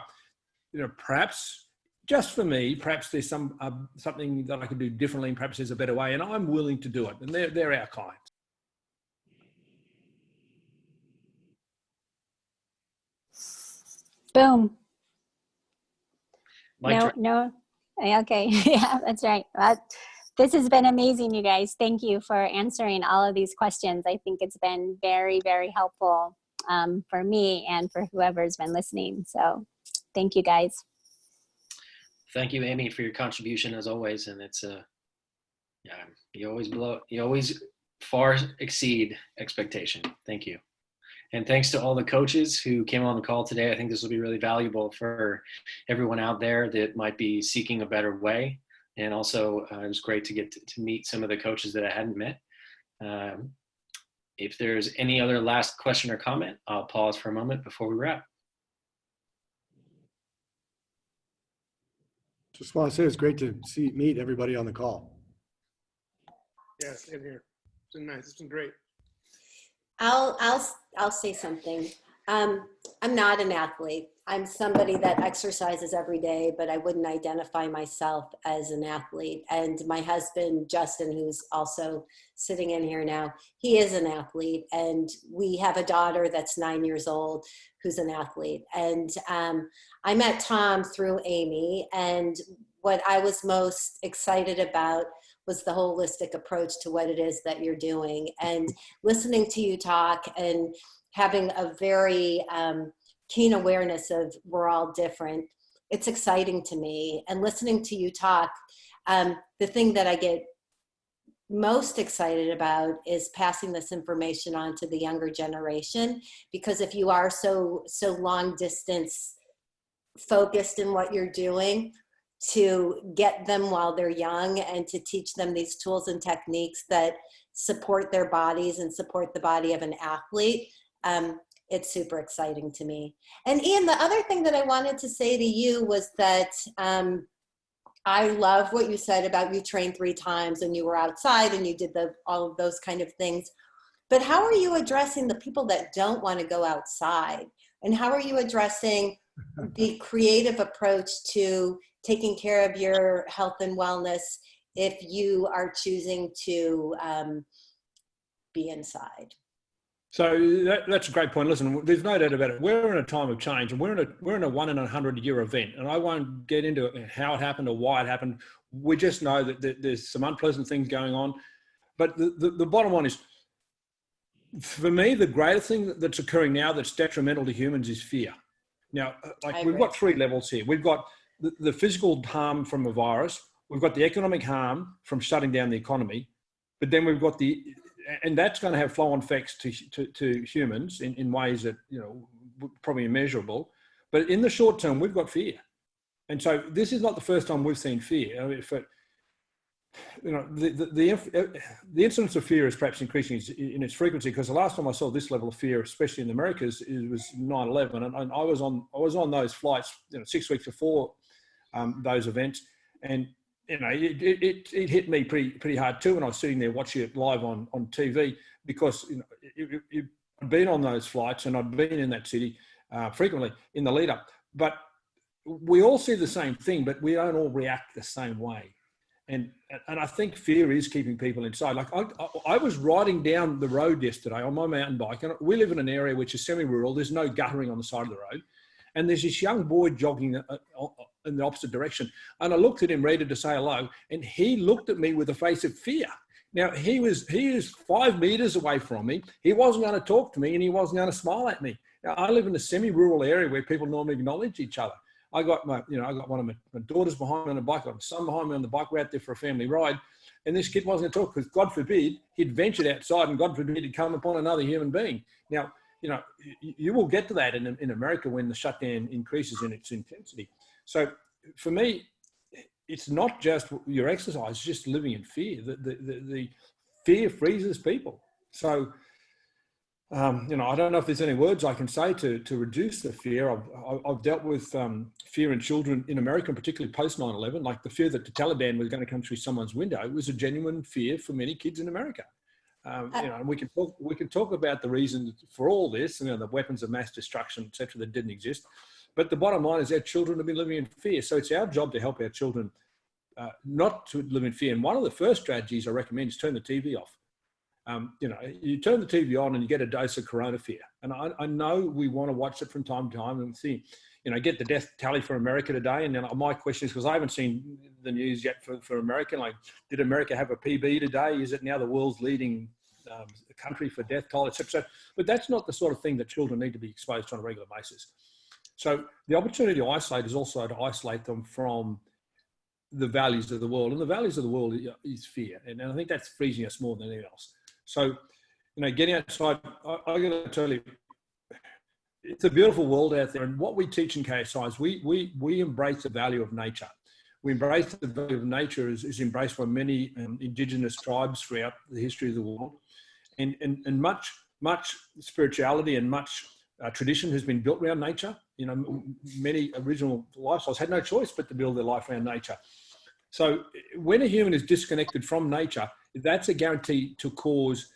perhaps just for me, perhaps there's something that I can do differently, and perhaps there's a better way, and I'm willing to do it. And they're our clients. Boom. No. Okay. Yeah, that's right. This has been amazing, you guys. Thank you for answering all of these questions. I think it's been very, very helpful for me and for whoever's been listening. So thank you, guys. Thank you, Amy, for your contribution as always. And it's you always far exceed expectation. Thank you. And thanks to all the coaches who came on the call today. I think this will be really valuable for everyone out there that might be seeking a better way. And also, it was great to get to meet some of the coaches that I hadn't met. If there's any other last question or comment, I'll pause for a moment before we wrap. Just want to say it's great to meet everybody on the call. Yeah, same here. It's been nice. It's been great. I'll say something. I'm not an athlete. I'm somebody that exercises every day, but I wouldn't identify myself as an athlete. And my husband, Justin, who's also sitting in here now, he is an athlete. And we have a daughter that's 9 years old who's an athlete. And I met Tom through Amy. And what I was most excited about was the holistic approach to what it is that you're doing. And listening to you talk and having a very keen awareness of we're all different, it's exciting to me. And listening to you talk, the thing that I get most excited about is passing this information on to the younger generation, because if you are so long distance focused in what you're doing, to get them while they're young and to teach them these tools and techniques that support their bodies and support the body of an athlete, it's super exciting to me. And Ian, the other thing that I wanted to say to you was that I love what you said about you trained 3 times and you were outside and you did all of those kind of things. But how are you addressing the people that don't want to go outside? And how are you addressing the creative approach to taking care of your health and wellness if you are choosing to be inside? So that's a great point. Listen, there's no doubt about it. We're in a time of change, and we're in a 1 in 100 year event. And I won't get into how it happened or why it happened. We just know that there's some unpleasant things going on. But the bottom line is, for me, the greatest thing that's occurring now that's detrimental to humans is fear. Now, like we've got 3 levels here. We've got the physical harm from a virus. We've got the economic harm from shutting down the economy. But then we've got and that's going to have flow-on effects to humans in ways that, you know, probably immeasurable. But in the short term, we've got fear. And so this is not the first time we've seen fear. I mean, you know, the incidence of fear is perhaps increasing in its frequency, because the last time I saw this level of fear, especially in the Americas, it was 9/11, and I was on those flights, you know, 6 weeks before those events, and you know, it hit me pretty hard too when I was sitting there watching it live on TV, because you know, I'd been on those flights and I'd been in that city frequently in the lead up, but we all see the same thing, but we don't all react the same way. And I think fear is keeping people inside. Like I was riding down the road yesterday on my mountain bike, and we live in an area which is semi-rural. There's no guttering on the side of the road. And there's this young boy jogging in the opposite direction. And I looked at him ready to say hello, and he looked at me with a face of fear. Now, he is 5 meters away from me. He wasn't going to talk to me, and he wasn't going to smile at me. Now, I live in a semi-rural area where people normally acknowledge each other. I got one of my daughters behind me on the bike. I got my son behind me on the bike. We're out there for a family ride. And this kid wasn't going to talk because, God forbid, he'd ventured outside, and God forbid he'd come upon another human being. Now, you know, you will get to that in America when the shutdown increases in its intensity. So for me, it's not just your exercise, it's just living in fear. The fear freezes people. So, you know, I don't know if there's any words I can say to reduce the fear. I've dealt with fear in children in America, particularly post 9/11, like the fear that the Taliban was going to come through someone's window. It was a genuine fear for many kids in America. You know, and we can talk about the reasons for all this, you know, the weapons of mass destruction, et cetera, that didn't exist. But the bottom line is our children have been living in fear. So it's our job to help our children not to live in fear. And one of the first strategies I recommend is turn the TV off. You know, you turn the TV on and you get a dose of corona fear. And I know we want to watch it from time to time and see, you know, get the death tally for America today. And then my question is, because I haven't seen the news yet for America, like, did America have a PB today? Is it now the world's leading country for death toll, et cetera? But that's not the sort of thing that children need to be exposed to on a regular basis. So the opportunity to isolate is also to isolate them from the values of the world. And the values of the world is fear. And I think that's freezing us more than anything else. So, you know, getting outside, I got to tell you, it's a beautiful world out there. And what we teach in KSI is we embrace the value of nature. We embrace the value of nature is embraced by many indigenous tribes throughout the history of the world. And much spirituality and much tradition has been built around nature. You know, many original lifestyles had no choice but to build their life around nature. So when a human is disconnected from nature, that's a guarantee to cause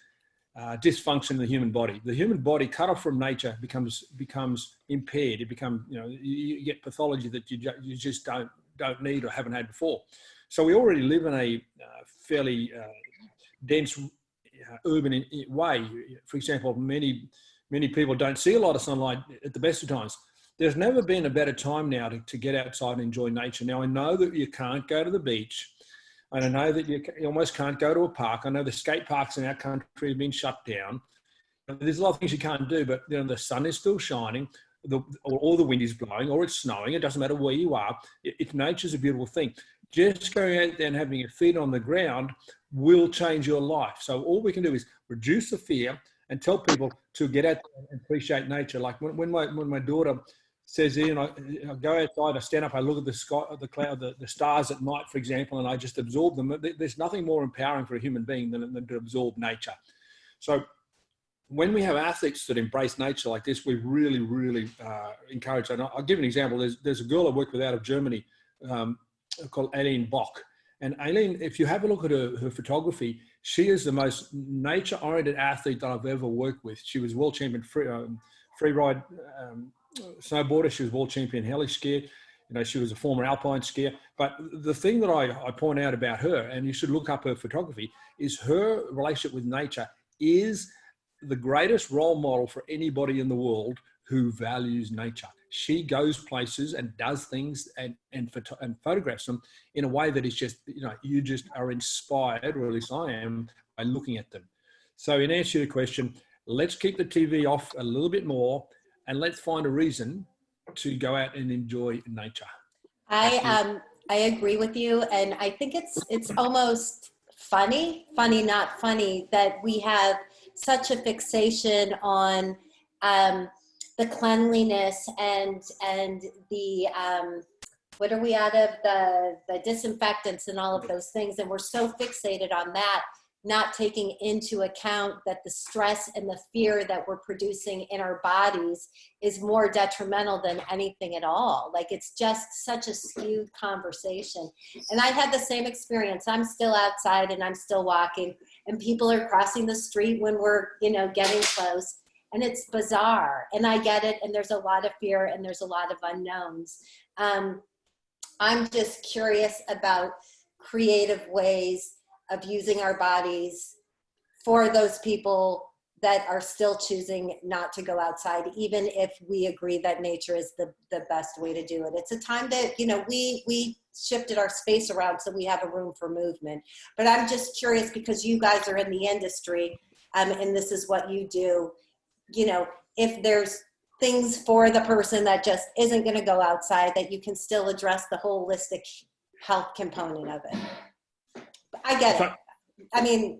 dysfunction in the human body. The human body cut off from nature becomes impaired. It becomes, you know, you get pathology that you just don't need or haven't had before. So we already live in a fairly dense urban way. For example, many people don't see a lot of sunlight at the best of times. There's never been a better time now to get outside and enjoy nature. Now, I know that you can't go to the beach. And I know that you almost can't go to a park. I know the skate parks in our country have been shut down. There's a lot of things you can't do, but you know, the sun is still shining, or the wind is blowing, or it's snowing. It doesn't matter where you are. Nature's a beautiful thing. Just going out there and having your feet on the ground will change your life. So all we can do is reduce the fear and tell people to get out there and appreciate nature. Like when my daughter says, Ian, I go outside, I stand up, I look at the sky, the cloud, the stars at night, for example, and I just absorb them. There's nothing more empowering for a human being than to absorb nature. So when we have athletes that embrace nature like this, we really, really encourage. And I'll give an example. There's a girl I work with out of Germany called Aileen Bock. And Aileen, if you have a look at her photography, she is the most nature-oriented athlete that I've ever worked with. She was world champion free ride snowboarder. She was world champion heli skier. You know, she was a former alpine skier. But the thing that I point out about her, and you should look up her photography, is her relationship with nature is the greatest role model for anybody in the world who values nature. She goes places and does things and photographs them in a way that is just, you just are inspired, or at least I am, by looking at them. So in answer to your question, let's keep the TV off a little bit more and let's find a reason to go out and enjoy nature. I agree with you. And I think it's almost funny, not funny, that we have such a fixation on the cleanliness and the what are we out of, the disinfectants and all of those things, and we're so fixated on that, not taking into account that the stress and the fear that we're producing in our bodies is more detrimental than anything at all. Like, it's just such a skewed conversation. And I had the same experience. I'm still outside and I'm still walking, and people are crossing the street when we're, getting close. And it's bizarre, and I get it. And there's a lot of fear and there's a lot of unknowns. I'm just curious about creative ways of using our bodies for those people that are still choosing not to go outside, even if we agree that nature is the best way to do it. It's a time that, we shifted our space around so we have a room for movement. But I'm just curious, because you guys are in the industry, and this is what you do, if there's things for the person that just isn't going to go outside, that you can still address the holistic health component of it. I get it. I mean,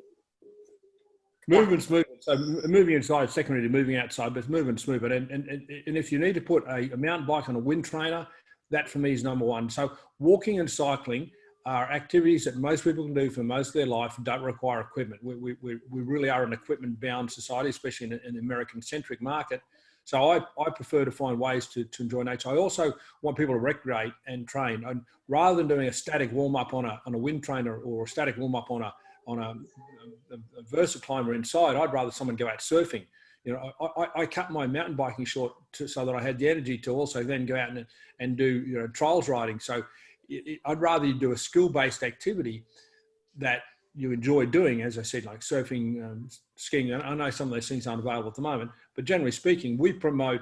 movement's movement. So moving inside, secondary to moving outside, but movement's movement. And if you need to put a mountain bike on a wind trainer, that for me is number one. So walking and cycling are activities that most people can do for most of their life and don't require equipment. We really are an equipment-bound society, especially in the American-centric market. So I prefer to find ways to enjoy nature. I also want people to recreate and train. And rather than doing a static warm-up on a wind trainer or a static warm-up on a Versa climber inside, I'd rather someone go out surfing. I cut my mountain biking short so that I had the energy to also then go out and do trails riding. So I'd rather you do a skill-based activity that you enjoy doing, as I said, like surfing, skiing. And I know some of those things aren't available at the moment, but generally speaking, we promote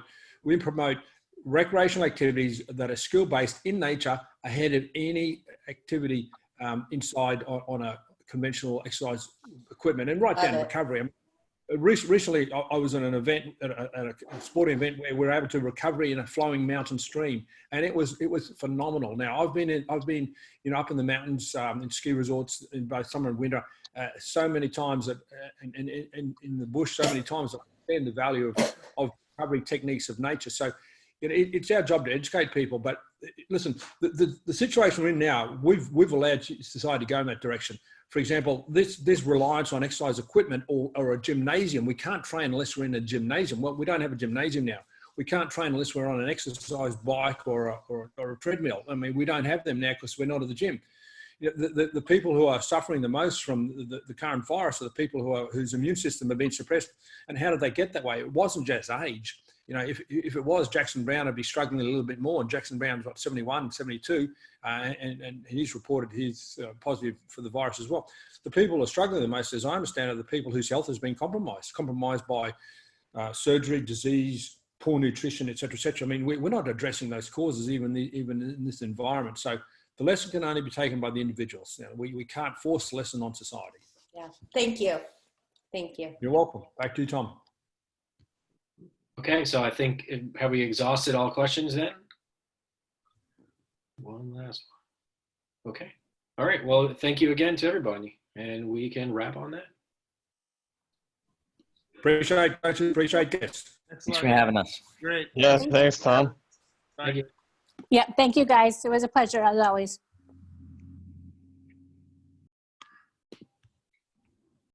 recreational activities that are skill-based in nature ahead of any activity inside on a conventional exercise equipment, and right down recovery. Recently, I was at an event, at a sporting event, where we were able to recovery in a flowing mountain stream, and it was phenomenal. Now, I've been up in the mountains in ski resorts in both summer and winter so many times, and in the bush so many times, that I understand the value of recovery techniques of nature. So it's our job to educate people. But listen, the situation we're in now, we've allowed society to go in that direction. For example, this reliance on exercise equipment or a gymnasium. We can't train unless we're in a gymnasium. Well, we don't have a gymnasium now. We can't train unless we're on an exercise bike or a treadmill. I mean, we don't have them now because we're not at the gym. The people who are suffering the most from the current virus are the people whose immune system have been suppressed. And how did they get that way? It wasn't just age. If it was Jackson Brown, I'd be struggling a little bit more. And Jackson Brown's got 71, 72, and he's reported he's positive for the virus as well. The people who are struggling the most, as I understand it, are the people whose health has been compromised by surgery, disease, poor nutrition, et cetera, et cetera. I mean, we're not addressing those causes even in this environment. So the lesson can only be taken by the individuals. We can't force the lesson on society. Yeah. Thank you. Thank you. You're welcome. Back to you, Tom. Okay, so I think, have we exhausted all questions then? One last one. Okay. All right. Well, thank you again to everybody, and we can wrap on that. Appreciate guests. Thanks for having us. Great. Yes, thanks, Tom. Bye. Yeah, thank you guys. It was a pleasure as always.